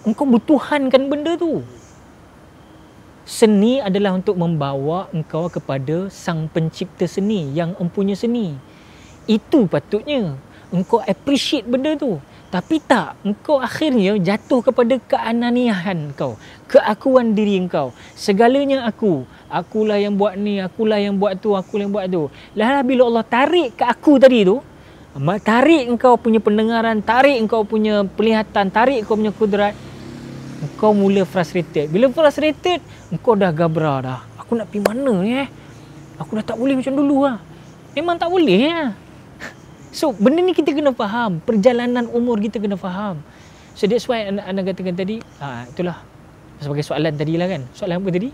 engkau butuhankan benda tu. Seni adalah untuk membawa engkau kepada sang pencipta seni yang empunya seni. Itu patutnya engkau appreciate benda tu. Tapi tak, engkau akhirnya jatuh kepada keananiahan kau, keakuan diri engkau. Segalanya akulah yang buat ni, akulah yang buat tu, akulah yang buat tu. Lah bila Allah tarik ke aku tadi tu, tarik engkau punya pendengaran, tarik engkau punya penglihatan, tarik engkau punya kudrat, engkau mula frustrated. Bila frustrated, engkau dah gabra dah. Aku nak pergi mana ni Aku dah tak boleh macam dulu lah. Memang tak boleh ya. So benda ni kita kena faham. Perjalanan umur kita kena faham. So that's why anda katakan tadi, itulah sebagai soalan tadi lah kan. Soalan apa tadi?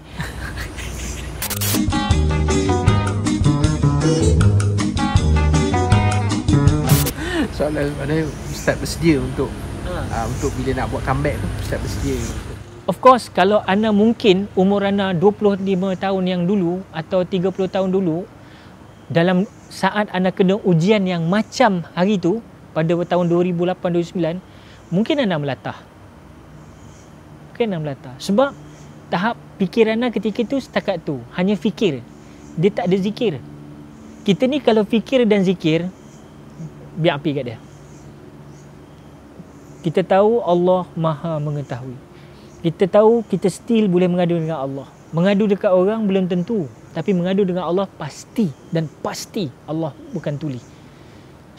Soalan mana ustaz bersedia untuk bila nak buat comeback tu, ustaz bersedia. Of course, kalau anda mungkin umur anda 25 tahun yang dulu atau 30 tahun dulu, dalam saat anda kena ujian yang macam hari tu pada tahun 2008-2009, mungkin anda melatah. Sebab tahap fikiran anda ketika tu setakat tu, hanya fikir. Dia tak ada zikir. Kita ni kalau fikir dan zikir, biar api kat dia. Kita tahu Allah Maha mengetahui. Kita tahu kita still boleh mengadu dengan Allah. Mengadu dekat orang belum tentu, tapi mengadu dengan Allah pasti, dan pasti Allah bukan tuli.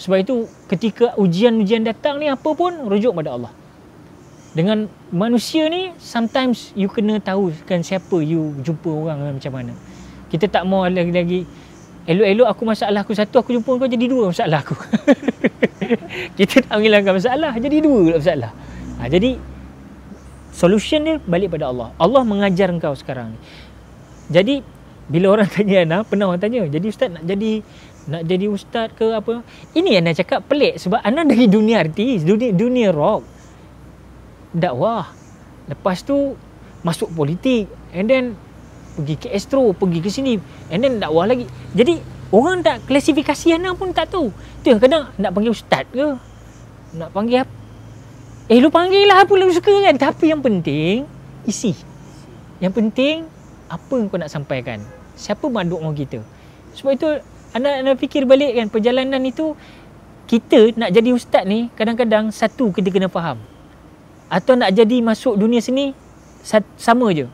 Sebab itu ketika ujian-ujian datang ni, apa pun rujuk pada Allah. Dengan manusia ni, sometimes you kena tahu kan siapa you jumpa orang macam mana. Kita tak mau lagi elok-elok aku masalah aku satu, aku jumpa kau jadi dua masalah aku. Kita tak menghilangkan masalah, jadi dua masalah. Jadi solution dia balik pada Allah. Allah mengajar engkau sekarang ni. Jadi bila orang tanya, pernah orang tanya, jadi ustaz nak jadi ustaz ke apa? Ini yang nak cakap pelik sebab anda dari dunia artis, dunia rock, dakwah. Lepas tu masuk politik, and then pergi ke Astro, pergi ke sini, and then dakwah lagi. Jadi orang tak klasifikasi anda pun tak tahu. Tu yang kadang nak panggil ustaz ke, nak panggil apa? Lu panggil lah apa lu suka kan. Tapi yang penting isi. Yang penting apa yang kau nak sampaikan. Siapa makhluk dengan kita. Sebab itu anda fikir balik kan, perjalanan itu kita nak jadi ustaz ni kadang-kadang satu kita kena faham. Atau nak jadi masuk dunia seni sama je.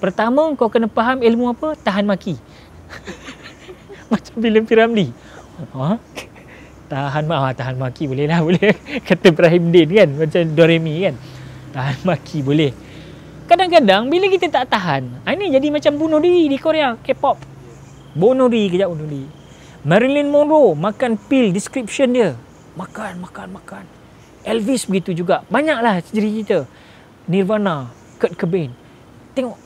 Pertama kau kena faham ilmu apa? Tahan maki. Macam filem Piramli. Tahan maki boleh lah, boleh. Kata Ibrahim Din kan, macam Doremi kan. Tahan maki boleh. Kadang-kadang bila kita tak tahan, ini jadi macam bunuh diri di Korea, K-pop. Bunuh diri, kejap bunuh diri. Marilyn Monroe makan pil description dia. Makan. Elvis begitu juga. Banyaklah cerita. Nirvana, Kurt Cobain. Tengok.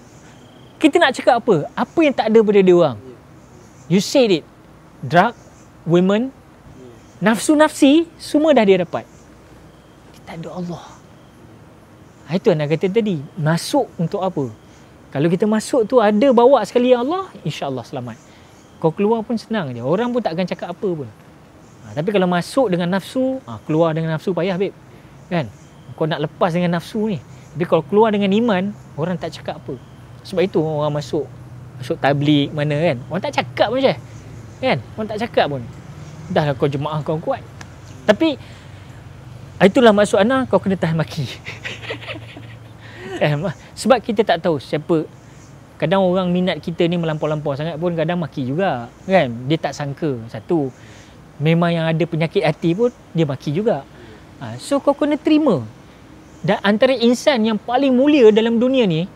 Kita nak cakap apa? Apa yang tak ada pada dia orang? You said it. Drug, women, nafsu-nafsi, semua dah dia dapat. Kita ada Allah. Itu anak kata tadi. Masuk untuk apa? Kalau kita masuk tu ada bawa sekali Allah, insya-Allah selamat. Kau keluar pun senang je. Orang pun tak akan cakap apa pun. Tapi kalau masuk dengan nafsu, keluar dengan nafsu payah babe. Kan? Kau nak lepas dengan nafsu ni. Tapi kalau keluar dengan iman, orang tak cakap apa. Sebab itu orang masuk tabligh mana kan. Orang tak cakap pun je. Kan? Orang tak cakap pun. Dah lah kau jemaah kau kuat. Tapi itulah maksud ana, kau kena tahan maki. Sebab kita tak tahu siapa. Kadang orang minat kita ni melampau-lampau sangat pun kadang maki juga kan. Dia tak sangka. Satu, memang yang ada penyakit hati pun dia maki juga. So kau kena terima. Dan antara insan yang paling mulia dalam dunia ni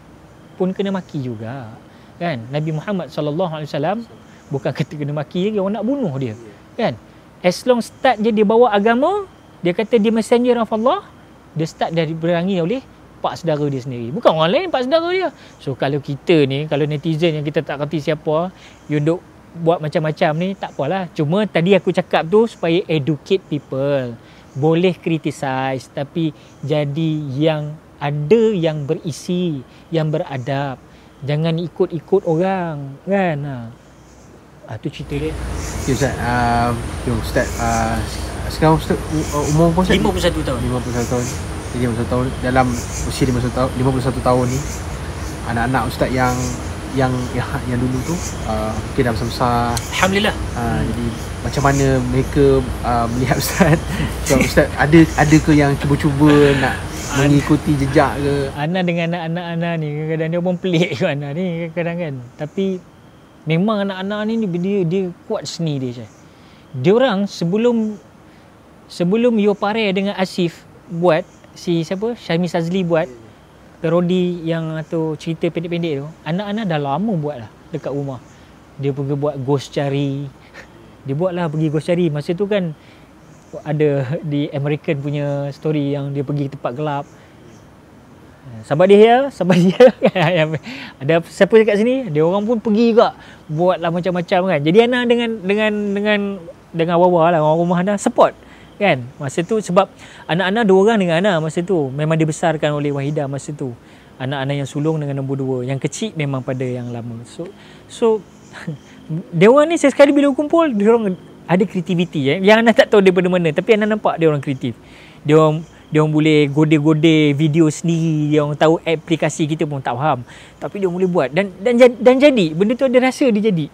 pun kena maki juga kan. Nabi Muhammad SAW bukan kata kena maki lagi, orang nak bunuh dia kan. As long start dia bawa agama, dia kata dia messenger of Allah, dia start dari berangi oleh pak saudara dia sendiri. Bukan orang lain, pak saudara dia. So kalau kita ni, kalau netizen yang kita tak kerti siapa, you duk buat macam-macam ni, tak apalah. Cuma tadi aku cakap tu supaya educate people. Boleh criticize, tapi jadi yang ada yang berisi, yang beradab. Jangan ikut-ikut orang kan. Tu cerita dia. Okay Ustaz, Ustaz, sekarang Ustaz umur apa Ustaz? 51 tahun. 51 tahun. Jadi 51 tahun, dalam usia 51 tahun ni, anak-anak Ustaz yang dulu tu mungkin dah besar-besar. Alhamdulillah. Jadi macam mana mereka melihat Ustaz? So, Ustaz ada ke yang cuba-cuba nak mengikuti jejak ke? Ana dengan anak-anak Ana ni kadang-kadang dia pun pelik ke Ana ni kadang-kadang kan. Tapi memang anak-anak ni dia kuat seni dia je. Dia orang sebelum Yo Pare dengan Asif buat, si siapa? Syahmi Sazli buat parodi yang atau cerita pendek-pendek tu, anak-anak dah lama buat lah dekat rumah. Dia pergi buat Ghost Cari. Dia buat lah pergi Ghost Cari. Masa tu kan ada di American punya story yang dia pergi tempat gelap. Sahabat dia ada siapa dekat sini, dia orang pun pergi juga buat lah macam-macam kan. Jadi Ana dengan Wawa lah, orang rumah Ana support kan masa tu. Sebab anak-anak 2 orang dengan Ana masa tu memang dibesarkan oleh Wahidah masa tu. Anak-anak yang sulung dengan nombor 2, yang kecil memang pada yang lama. So dia orang ni sekali bila kumpul, dia orang ada kreativiti yang Ana tak tahu daripada mana, tapi Ana nampak dia orang kreatif. Dia orang boleh gode-gode video sendiri, dia orang tahu aplikasi kita pun tak faham, tapi dia boleh buat dan jadi benda tu ada rasa dia jadi.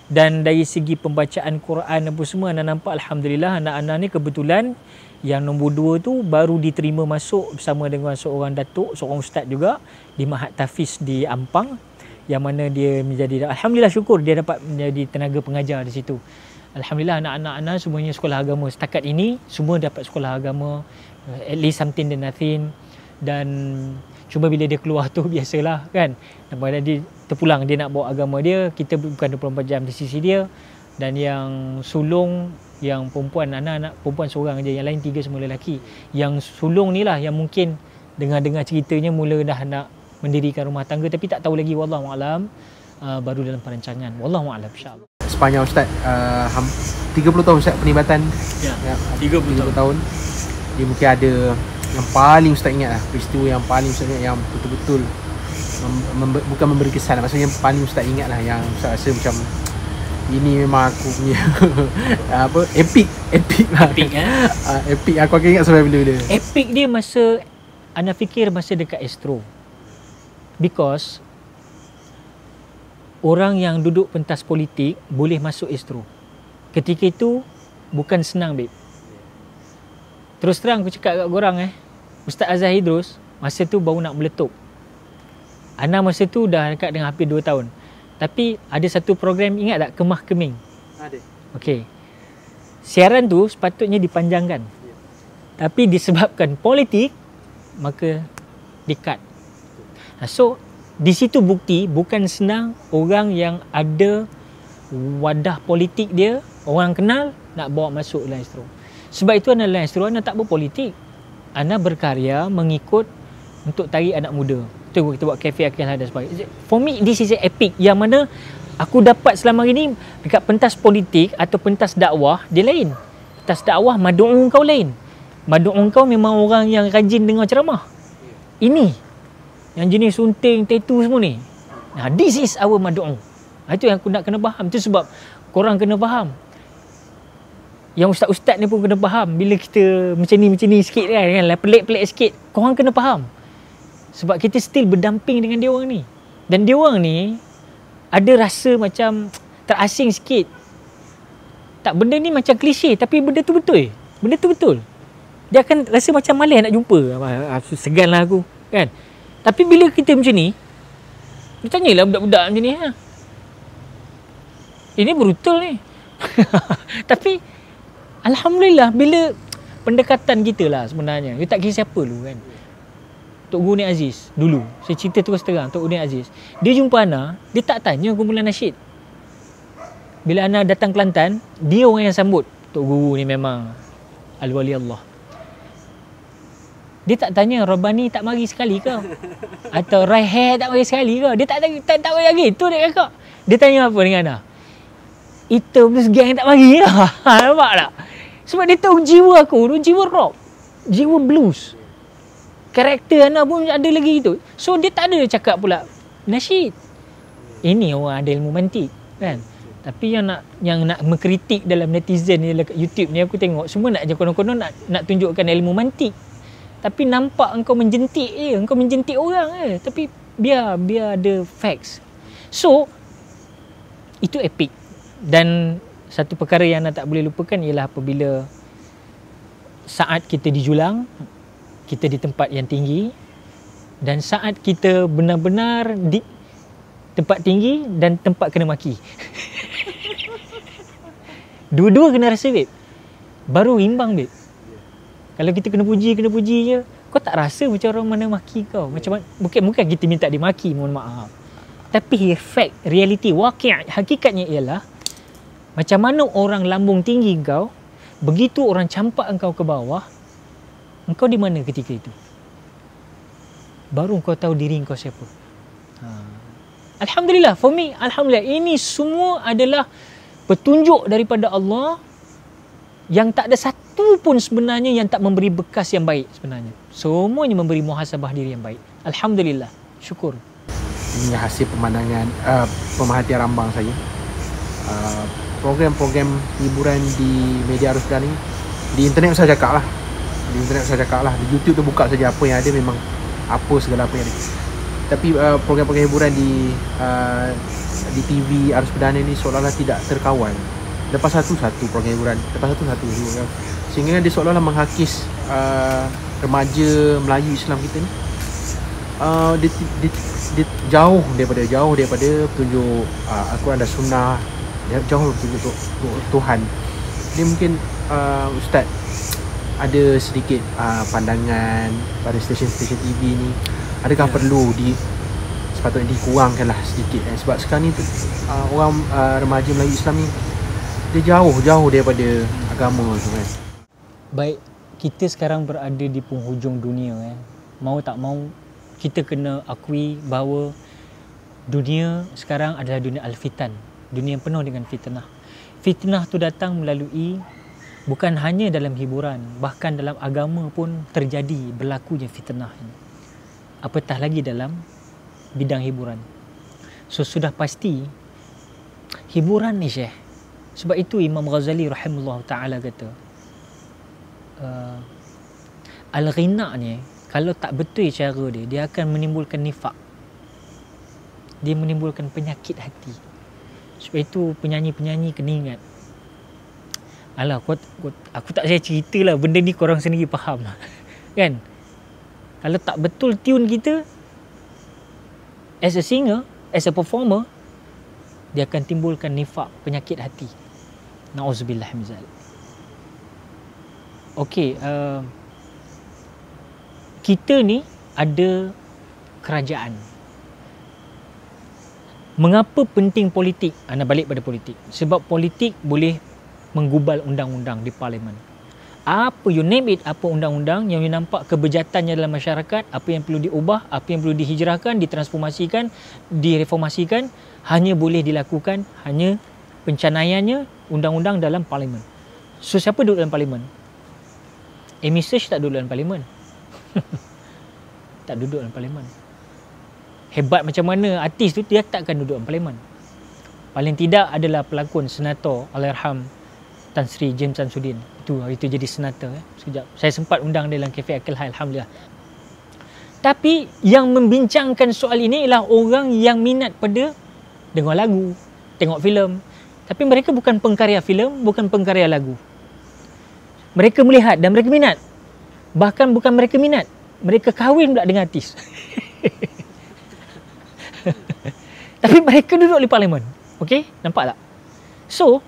Dan dari segi pembacaan Quran apa semua, Ana nampak alhamdulillah anak-anak ni kebetulan yang nombor 2 tu baru diterima masuk bersama dengan seorang datuk, seorang ustaz juga di Mahat Tafiz di Ampang, yang mana dia menjadi, alhamdulillah syukur dia dapat menjadi tenaga pengajar di situ. Alhamdulillah anak-anak Ana semuanya sekolah agama. Setakat ini semua dapat sekolah agama, at least something than nothing. Dan cuma bila dia keluar tu biasalah kan, pada dia terpulang dia nak bawa agama dia, kita bukan 24 jam di sisi dia. Dan yang sulung, yang perempuan, anak-anak perempuan seorang je, yang lain 3 semua lelaki. Yang sulung ni lah yang mungkin dengar-dengar ceritanya mula dah nak mendirikan rumah tangga, tapi tak tahu lagi, wallahualam, baru dalam perancangan, wallahualam, insya-Allah. Sepanjang Ustaz 30 tahun Ustaz penibatan. Ya, 30 tahun. Dia mungkin ada yang paling Ustaz ingat lah, peristiwa yang paling Ustaz ingat yang betul-betul bukan memberi kesan, maksudnya yang paling Ustaz ingat lah, yang Ustaz rasa macam ini memang aku punya apa, epic lah. Epic aku akan ingat sampai bila dia. Epic dia masa Ana fikir masa dekat Astro. Because orang yang duduk pentas politik boleh masuk Astro. Ketika itu bukan senang, babe. Terus terang aku cakap kat korang Ustaz Azhar Idrus masa tu baru nak meletup. Ana masa tu dah dekat dengan hampir 2 tahun. Tapi ada satu program, ingat tak, Kemah Keming? Ada. Okey. Siaran tu sepatutnya dipanjangkan. Tapi disebabkan politik, maka di-cut. So, di situ bukti bukan senang orang yang ada wadah politik dia, orang kenal, nak bawa masuk dalam Astro. Sebab itu dalam Astro, Ana tak berpolitik. Ana berkarya mengikut untuk tarik anak muda. Itu kita buat kafe Akil dan sebagainya. For me, this is epic. Yang mana aku dapat selama ini dekat pentas politik atau pentas dakwah, dia lain. Pentas dakwah, madu'u kau lain. Madu'u kau memang orang yang rajin dengar ceramah. Ini, yang jenis sunting, tattoo semua ni. Nah, this is our madu'u. Itu yang aku nak kena faham. Itu sebab korang kena faham. Yang ustaz-ustaz ni pun kena faham. Bila kita macam ni sikit kan, pelik-pelik sikit, korang kena faham. Sebab kita still berdamping dengan dia orang ni. Dan dia orang ni ada rasa macam terasing sikit. Tak, benda ni macam klise, tapi benda tu betul. Benda tu betul. Dia akan rasa macam malas nak jumpa. Segan lah aku, kan. Tapi bila kita macam ni, dia tanyalah budak-budak macam ni, ini brutal ni. Tapi alhamdulillah, bila pendekatan kita lah sebenarnya, dia tak kira siapa dulu kan. Tok Guru Ni Aziz dulu, saya cerita terus terang, Tok Guru Ni Aziz, dia jumpa Ana, dia tak tanya kumpulan nasyid. Bila Ana datang Kelantan, dia orang yang sambut. Tok Guru ni memang al-wali Allah. Dia tak tanya Rabbani tak mari sekali ke, atau Raihat tak mari sekali ke. Dia tak mari lagi. Tu dia kakak. Dia tanya apa dengan Ana? Itu plus gang tak mari ke. Nampak tak? Sebab dia tahu jiwa aku tu jiwa rock, jiwa blues. Karakter Ana pun ada lagi itu. So dia tak ada cakap pula nasyid. Ini orang ada ilmu mantik, kan. Tapi yang nak mengkritik dalam netizen ni, dekat YouTube ni aku tengok semua nak je konon-konon nak tunjukkan ilmu mantik. Tapi nampak engkau menjentik engkau menjentik orang Tapi biar ada facts. So itu epic. Dan satu perkara yang Ana tak boleh lupakan ialah apabila saat kita dijulang, kita di tempat yang tinggi, dan saat kita benar-benar di tempat tinggi dan tempat kena maki. Dua-dua kena rasa, babe. Baru imbang, babe. Kalau kita kena puji je, kau tak rasa macam orang mana maki kau. Macam bukan kita minta dimaki, mohon maaf. Tapi fact, reality, waqi', hakikatnya ialah macam mana orang lambung tinggi kau, begitu orang campak engkau ke bawah, engkau di mana ketika itu? Baru kau tahu diri kau siapa. Alhamdulillah, for me, alhamdulillah, ini semua adalah petunjuk daripada Allah yang tak ada satu pun sebenarnya yang tak memberi bekas yang baik sebenarnya. Semuanya memberi muhasabah diri yang baik. Alhamdulillah, syukur. Ini hasil pemandangan pemerhatian rambang saya. Program-program hiburan di media arus ni, di internet saya cakap lah. Di YouTube tu buka saja apa yang ada, memang apa segala apa yang ada. Tapi program-program hiburan di TV Arus Perdana ni seolah-olah tidak terkawal. Lepas satu program hiburan, sehingga dia seolah-olah menghakis remaja Melayu Islam kita ni. Dia jauh daripada petunjuk Al-Quran dan Sunnah, dia jauh petunjuk Tuhan. Dia mungkin Ustaz ada sedikit pandangan pada stesen-stesen TV ni, adakah perlu sepatutnya dikurangkanlah sedikit sebab sekarang ni orang remaja Melayu Islam ni dia jauh daripada agama tu kan. Baik, kita sekarang berada di penghujung dunia Mau tak mau kita kena akui bahawa dunia sekarang adalah dunia al-fitan, dunia yang penuh dengan fitnah. Fitnah tu datang melalui bukan hanya dalam hiburan, bahkan dalam agama pun terjadi berlakunya fitnah ini. Apatah lagi dalam bidang hiburan. So sudah pasti hiburan ni Syekh. Sebab itu Imam Ghazali rahimahullah ta'ala kata al-ghina ni kalau tak betul cara dia akan menimbulkan nifak. dia menimbulkan penyakit hati. Sebab itu penyanyi-penyanyi kena ingat. Alah, aku tak saya cerita lah, benda ni korang sendiri faham. Kan? Kalau tak betul tune kita, as a singer, as a performer, dia akan timbulkan nifak, penyakit hati. Na'udzubillah min zalik. Okey, kita ni ada kerajaan. Mengapa penting politik? Anda balik pada politik. Sebab politik boleh menggubal undang-undang di parlimen. Apa you name it, apa undang-undang yang you nampak kebejatannya dalam masyarakat, apa yang perlu diubah, apa yang perlu dihijrahkan, ditransformasikan, direformasikan, hanya boleh dilakukan, hanya pencanaiannya undang-undang dalam parlimen. So siapa duduk dalam parlimen? Amy Search tak duduk dalam parlimen. Tak duduk dalam parlimen. Hebat macam mana artis tu, dia takkan duduk dalam parlimen. Paling tidak adalah pelakon senator Allahyarham Tan Sri James Samsudin. Itu jadi senator. Sekejap. Saya sempat undang dia dalam Cafe Akil Hal, alhamdulillah. Tapi yang membincangkan soal ini ialah orang yang minat pada dengar lagu, tengok filem. Tapi mereka bukan pengkarya filem, bukan pengkarya lagu. Mereka melihat dan mereka minat. Bahkan bukan mereka minat, mereka kahwin pula dengan artis. Tapi mereka duduk di parlimen. Okey? Nampak tak? So,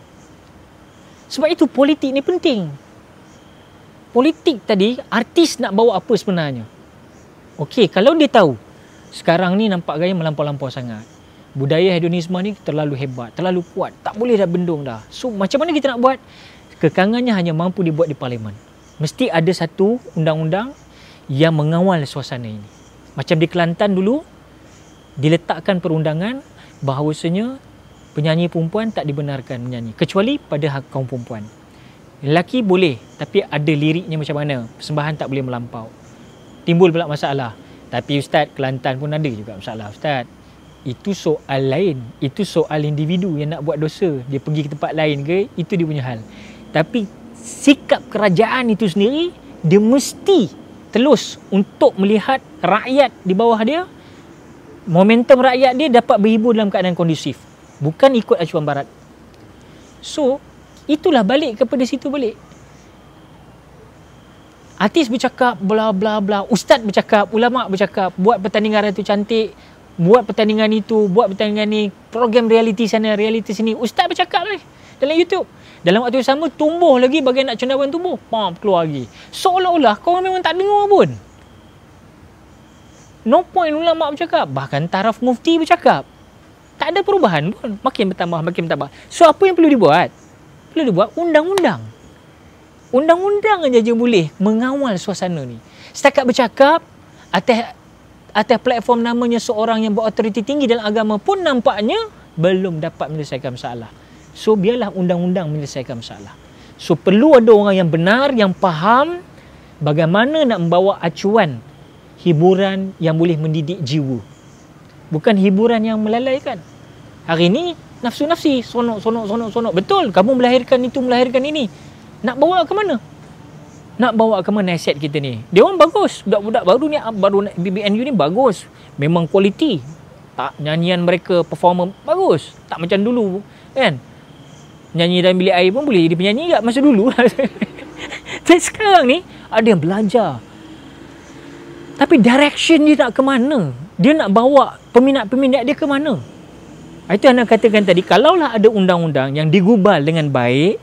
sebab itu politik ni penting. Politik tadi, artis nak bawa apa sebenarnya? Okey, kalau dia tahu, sekarang ni nampak gaya melampau-lampau sangat. Budaya hedonisme ni terlalu hebat, terlalu kuat. Tak boleh dah bendung dah. So, macam mana kita nak buat? Kekangannya hanya mampu dibuat di parlimen. Mesti ada satu undang-undang yang mengawal suasana ini. Macam di Kelantan dulu, diletakkan perundangan bahawasanya penyanyi perempuan tak dibenarkan menyanyi kecuali pada hak kaum perempuan. Lelaki boleh, tapi ada liriknya macam mana, persembahan tak boleh melampau. Timbul pula masalah. Tapi Ustaz, Kelantan pun ada juga masalah Ustaz. Itu soal lain, itu soal individu yang nak buat dosa, dia pergi ke tempat lain ke, itu dia punya hal. Tapi sikap kerajaan itu sendiri, dia mesti telus untuk melihat rakyat di bawah dia, momentum rakyat dia dapat berhibur dalam keadaan kondusif, bukan ikut acuan barat. So, itulah balik kepada situ balik. Artis bercakap bla bla bla, ustaz bercakap, ulama bercakap, buat pertandingan Ratu Cantik, buat pertandingan itu, buat pertandingan ni, program reality sana, reality sini, ustaz bercakap lah dalam YouTube. Dalam waktu yang sama tumbuh lagi bagian nak cendawan tubuh, keluar lagi. Seolah-olah kau memang tak dengar pun. No point ulama bercakap. Bahkan taraf mufti bercakap. Tak ada perubahan pun. Makin bertambah, makin bertambah. So, apa yang perlu dibuat? Perlu dibuat undang-undang. Undang-undang aja boleh mengawal suasana ni. Setakat bercakap, atas platform namanya seorang yang berautoriti tinggi dalam agama pun nampaknya belum dapat menyelesaikan masalah. So, biarlah undang-undang menyelesaikan masalah. So, perlu ada orang yang benar, yang faham bagaimana nak membawa acuan hiburan yang boleh mendidik jiwa. Bukan hiburan yang melalaikan. Hari ni nafsu-nafsi, sonok. Betul, kamu melahirkan itu, melahirkan ini. Nak bawa ke mana? Nak bawa ke mana aset kita ni? Dia orang bagus. Budak-budak baru ni, baru BBNU ni bagus. Memang kualiti. Tak, nyanyian mereka, performa bagus. Tak macam dulu, kan? Nyanyi dalam bilik air pun boleh jadi penyanyi tak masa dulu. Tapi sekarang ni ada yang belajar. Tapi direction dia nak ke mana? Dia nak bawa peminat-peminat dia ke mana? Itu yang nak katakan tadi. Kalaulah ada undang-undang yang digubal dengan baik,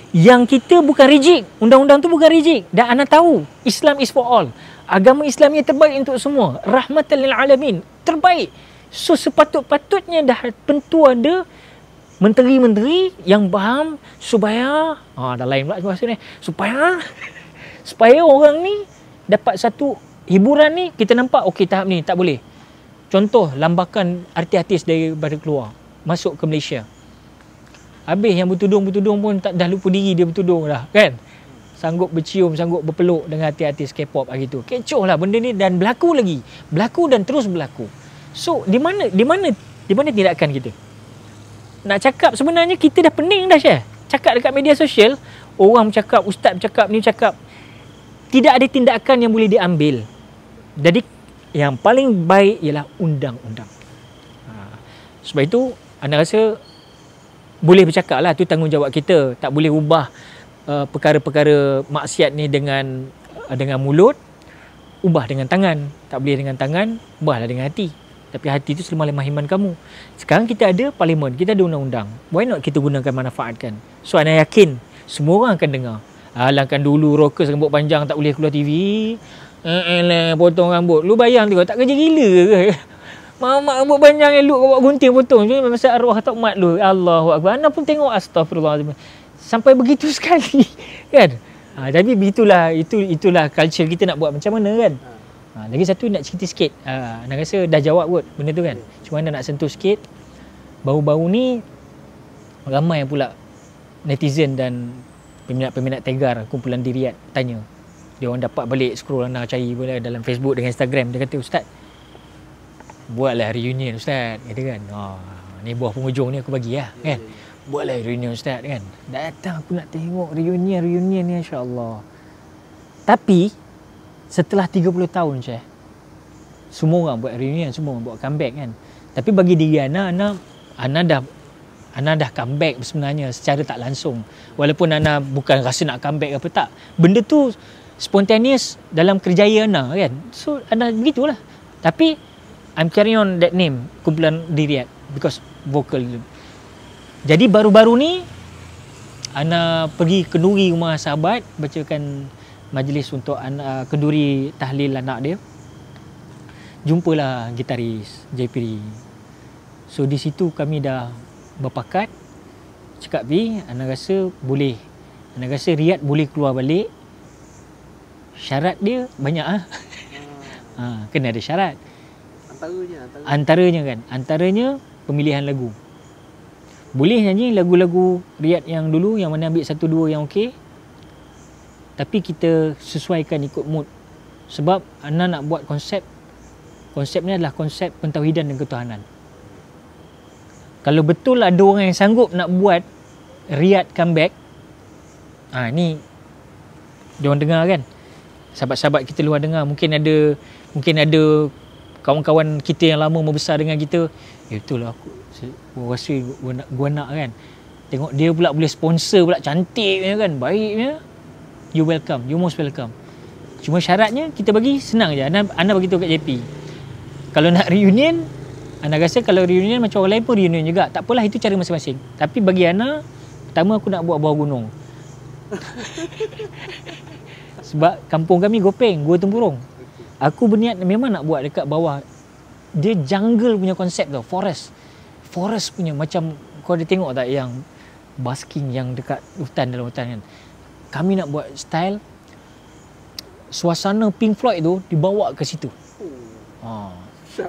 yang kita bukan rigid. Undang-undang tu bukan rigid. Dan anda tahu, Islam is for all. Agama Islam yang terbaik untuk semua. Rahmatan lil alamin. Terbaik. So, sepatut-patutnya dah tentu ada menteri-menteri yang faham supaya, dah lain pula maksudnya, supaya orang ni dapat satu hiburan ni, kita nampak okey tahap ni tak boleh. Contoh lambakan artis-artis daripada keluar masuk ke Malaysia. Habis yang bertudung-bertudung pun tak dah lupa diri dia bertudung dah, kan? Sanggup bercium, sanggup berpeluk dengan artis-artis K-pop gitu. Kecoh lah benda ni dan berlaku lagi. Berlaku dan terus berlaku. So, di mana tindakan kita? Nak cakap sebenarnya kita dah pening dah, Syah. Cakap dekat media sosial, orang bercakap, ustaz bercakap, ni bercakap. Tidak ada tindakan yang boleh diambil. Jadi, yang paling baik ialah undang-undang. Sebab itu anda rasa boleh bercakap lah, tu tanggungjawab kita. Tak boleh ubah perkara-perkara maksiat ni dengan mulut, ubah dengan tangan. Tak boleh dengan tangan, ubahlah dengan hati. Tapi hati tu selemah-lemah iman kamu. Sekarang kita ada parlimen, kita ada undang-undang. Why not kita gunakan, manfaatkan? So anda yakin semua orang akan dengar. Alangkan dulu rockers rambut panjang tak boleh keluar TV. Potong rambut. Lu bayang tengok, tak kerja gila ke? Mamak rambut panjang elok kau buat gunting potong. Cuma masa arwah tak mat lu. Allahu akbar. Anda pun tengok, astagfirullah. Sampai begitu sekali kan. Tapi itulah culture kita nak buat macam mana kan. Lagi satu nak cerita sikit. Anda rasa dah jawab kot benda tu kan. Cuma anda nak sentuh sikit. Baru-baru ni ramai pula netizen dan peminat-peminat Tegar kumpulan di Riyadh tanya. Dia orang dapat balik scroll anda cari pula dalam Facebook dengan Instagram. Dia kata, Ustaz, buatlah reunion Ustaz. Kata kan, ni buah penghujung ni aku bagi lah kan. Buatlah reunion Ustaz kan. Datang aku nak tengok reunion ni, insya-Allah. Tapi setelah 30 tahun Syekh, semua orang buat reunion, semua orang buat comeback kan. Tapi bagi diri Ana dah comeback sebenarnya secara tak langsung. Walaupun Ana bukan rasa nak comeback apa tak. Benda tu spontaneous dalam kerjaya Ana kan. So Ana begitulah. Tapi I'm carrying on that name, kumpulan di Riyadh, because vocal. Jadi baru-baru ni Ana pergi kenduri rumah sahabat, bacakan majlis untuk kenduri tahlil anak dia. Jumpalah gitaris Jaypiri. So di situ kami dah berpakat, cakap Ana rasa boleh. Ana rasa Riyadh boleh keluar balik. Syarat dia banyak kena ada syarat. Antaranya pemilihan lagu. Boleh nyanyi lagu-lagu Riyadh yang dulu, yang mana ambil 1-2 yang okey. Tapi kita sesuaikan ikut mood. Sebab Ana nak buat konsep ni adalah konsep pentauhidan dan ketuhanan. Kalau betul ada orang yang sanggup nak buat Riyadh comeback, ni diorang dengar kan. Sahabat-sahabat kita luar dengar, mungkin ada kawan-kawan kita yang lama membesar dengan kita. Itulah aku rasa gua nak kan. Tengok dia pula boleh sponsor pula, cantiknya kan, baiknya. You welcome, you most welcome. Cuma syaratnya kita bagi senang je. Ana bagi tahu kat JP. Kalau nak reunion, Ana rasa kalau reunion macam orang lain pun reunion juga. Tak apalah, itu cara masing-masing. Tapi bagi Ana, pertama aku nak buat bawah gunung. Sebab kampung kami Gopeng, Gua Tempurung. Aku berniat memang nak buat dekat bawah. Dia jungle punya konsep tau, forest punya. Macam kau ada tengok tak yang basking yang dekat hutan, dalam hutan kan. Kami nak buat style suasana Pink Floyd tu dibawa ke situ.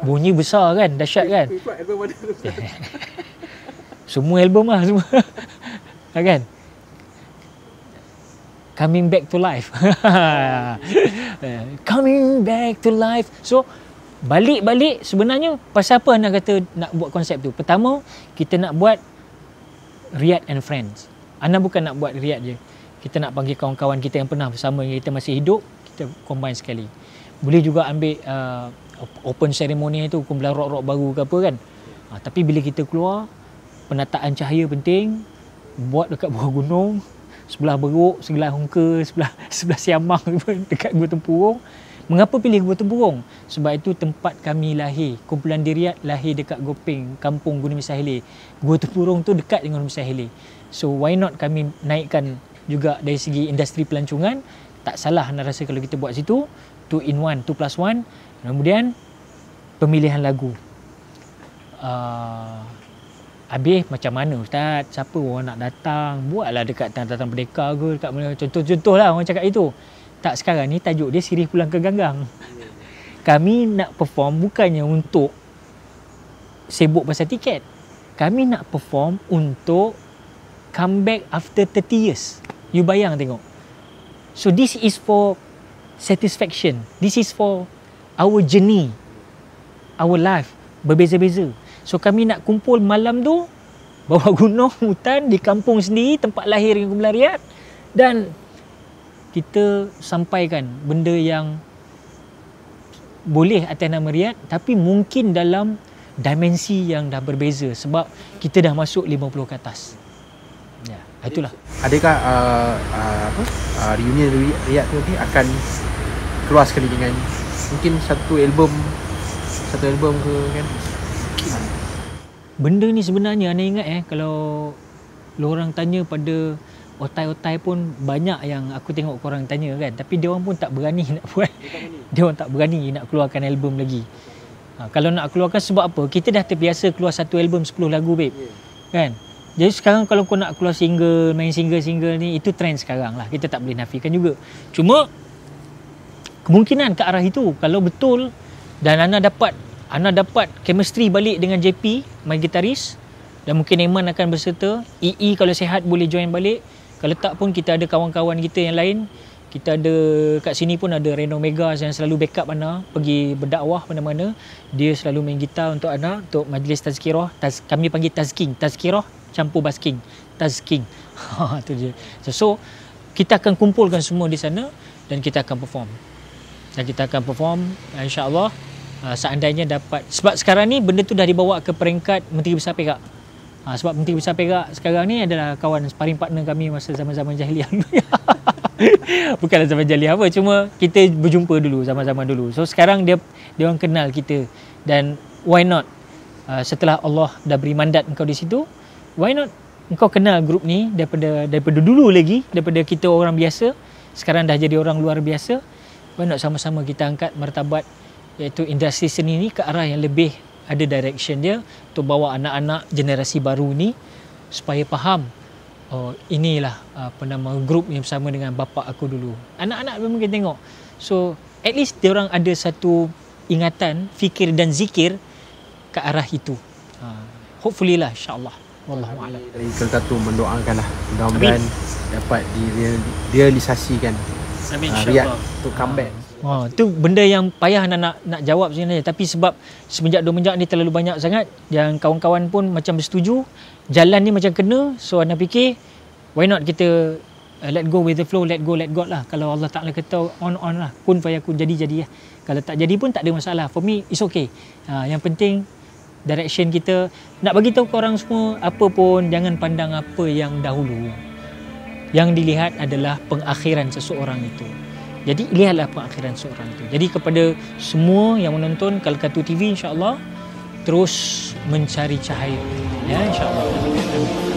Bunyi besar kan, dahsyat kan. Pink Floyd album mana tu? Semua album lah semua. Kan? Coming back to life. Coming back to life. So balik sebenarnya pasal apa Ana kata nak buat konsep tu? Pertama, kita nak buat Riyadh and Friends. Ana bukan nak buat Riyadh je. Kita nak panggil kawan-kawan kita yang pernah bersama, yang kita masih hidup, kita combine sekali. Boleh juga ambil open ceremony tu, kumpulan rock-rock baru ke apa kan. Tapi bila kita keluar, penataan cahaya penting. Buat dekat bawah gunung, sebelah Beruk, sebelah Hongke, sebelah Siamang dekat Gua Tempurung. Mengapa pilih Gua Tempurung? Sebab itu tempat kami lahir. Kumpulan di Riyadh lahir dekat Gopeng, kampung Gunung Misah Hilir. Gua Tempurung tu dekat dengan Gunung Misah Hilir. So why not kami naikkan juga dari segi industri pelancongan. Tak salah Anda rasa kalau kita buat situ. 2 in 1, 2+1. Kemudian pemilihan lagu. Habis macam mana Ustaz? Siapa orang nak datang? Buatlah dekat Tanah Merdeka ke, dekat mana. Contoh-contoh lah orang cakap itu. Tak, sekarang ni tajuk dia Sirih Pulang ke Ganggang. Kami nak perform bukannya untuk sibuk pasal tiket. Kami nak perform untuk comeback after 30 years. You bayang tengok. So this is for satisfaction. This is for our journey, our life. Berbeza-beza. So kami nak kumpul malam tu, bawah gunung, hutan, di kampung sendiri, tempat lahir kumpulan Riyadh. Dan kita sampaikan benda yang boleh atas nama Riyadh, tapi mungkin dalam dimensi yang dah berbeza sebab kita dah masuk 50 ke atas. Ya, itulah. Adakah reunion Riyad tu nanti akan keluar sekali dengan mungkin satu album ke kan? Benda ni sebenarnya Ana ingat kalau lu orang tanya pada otai-otai pun banyak yang aku tengok korang tanya kan, tapi dia orang pun tak berani nak buat. Dia orang tak berani nak keluarkan album lagi. Kalau nak keluarkan sebab apa? Kita dah terbiasa keluar satu album 10 lagu babe. Kan? Jadi sekarang kalau kau nak keluar single, main single-single ni, itu trend sekarang lah. Kita tak boleh nafikan juga. Cuma kemungkinan ke arah itu kalau betul dan Ana dapat chemistry balik dengan JP, my gitaris, dan mungkin Eman akan berserta. EE kalau sihat boleh join balik. Kalau tak pun kita ada kawan-kawan kita yang lain. Kita ada kat sini pun ada Reno Megas yang selalu backup Ana pergi berdakwah mana-mana. Dia selalu main gitar untuk Ana, untuk majlis tazkirah. Kami panggil tazking. Tazkirah campur basking. Tazking. Itu je. So kita akan kumpulkan semua di sana dan kita akan perform. InsyaAllah seandainya dapat. Sebab sekarang ni benda tu dah dibawa ke peringkat Menteri Besar Perak. Sebab Menteri Besar Perak sekarang ni adalah kawan sparring partner kami masa zaman-zaman jahiliah. Bukanlah zaman jahiliah apa, cuma kita berjumpa dulu zaman-zaman dulu. So sekarang dia orang kenal kita, dan why not setelah Allah dah beri mandat engkau di situ, why not engkau kenal grup ni daripada dulu lagi, daripada kita orang biasa sekarang dah jadi orang luar biasa. Why not sama-sama kita angkat martabat iaitu industri seni ni ke arah yang lebih ada direction dia, untuk bawa anak-anak generasi baru ni supaya faham, oh inilah grup yang bersama dengan bapa aku dulu. Anak-anak memang kita tengok. So at least dia orang ada satu ingatan, fikir dan zikir ke arah itu. Hopefully lah, insyaAllah. Wallahu a'lam. Dari Keltatu mendoakan lah, mudah-mudahan dapat direalisasikan Riyad untuk comeback. Tu benda yang payah nak jawab sebenarnya, tapi sebab semenjak ni terlalu banyak sangat yang kawan-kawan pun macam bersetuju, jalan ni macam kena. So Ana fikir why not kita let go with the flow, let God lah. Kalau Allah Ta'ala kata on lah, kun fayakun, jadi lah. Kalau tak jadi pun tak ada masalah. For me it's okay. Yang penting direction kita. Nak bagi tahu korang semua, apa pun jangan pandang apa yang dahulu. Yang dilihat adalah pengakhiran seseorang itu. Jadi lihatlah pengakhiran seorang itu. Jadi kepada semua yang menonton Kelkatu TV, insya-Allah terus mencari cahaya. Ya, insya-Allah.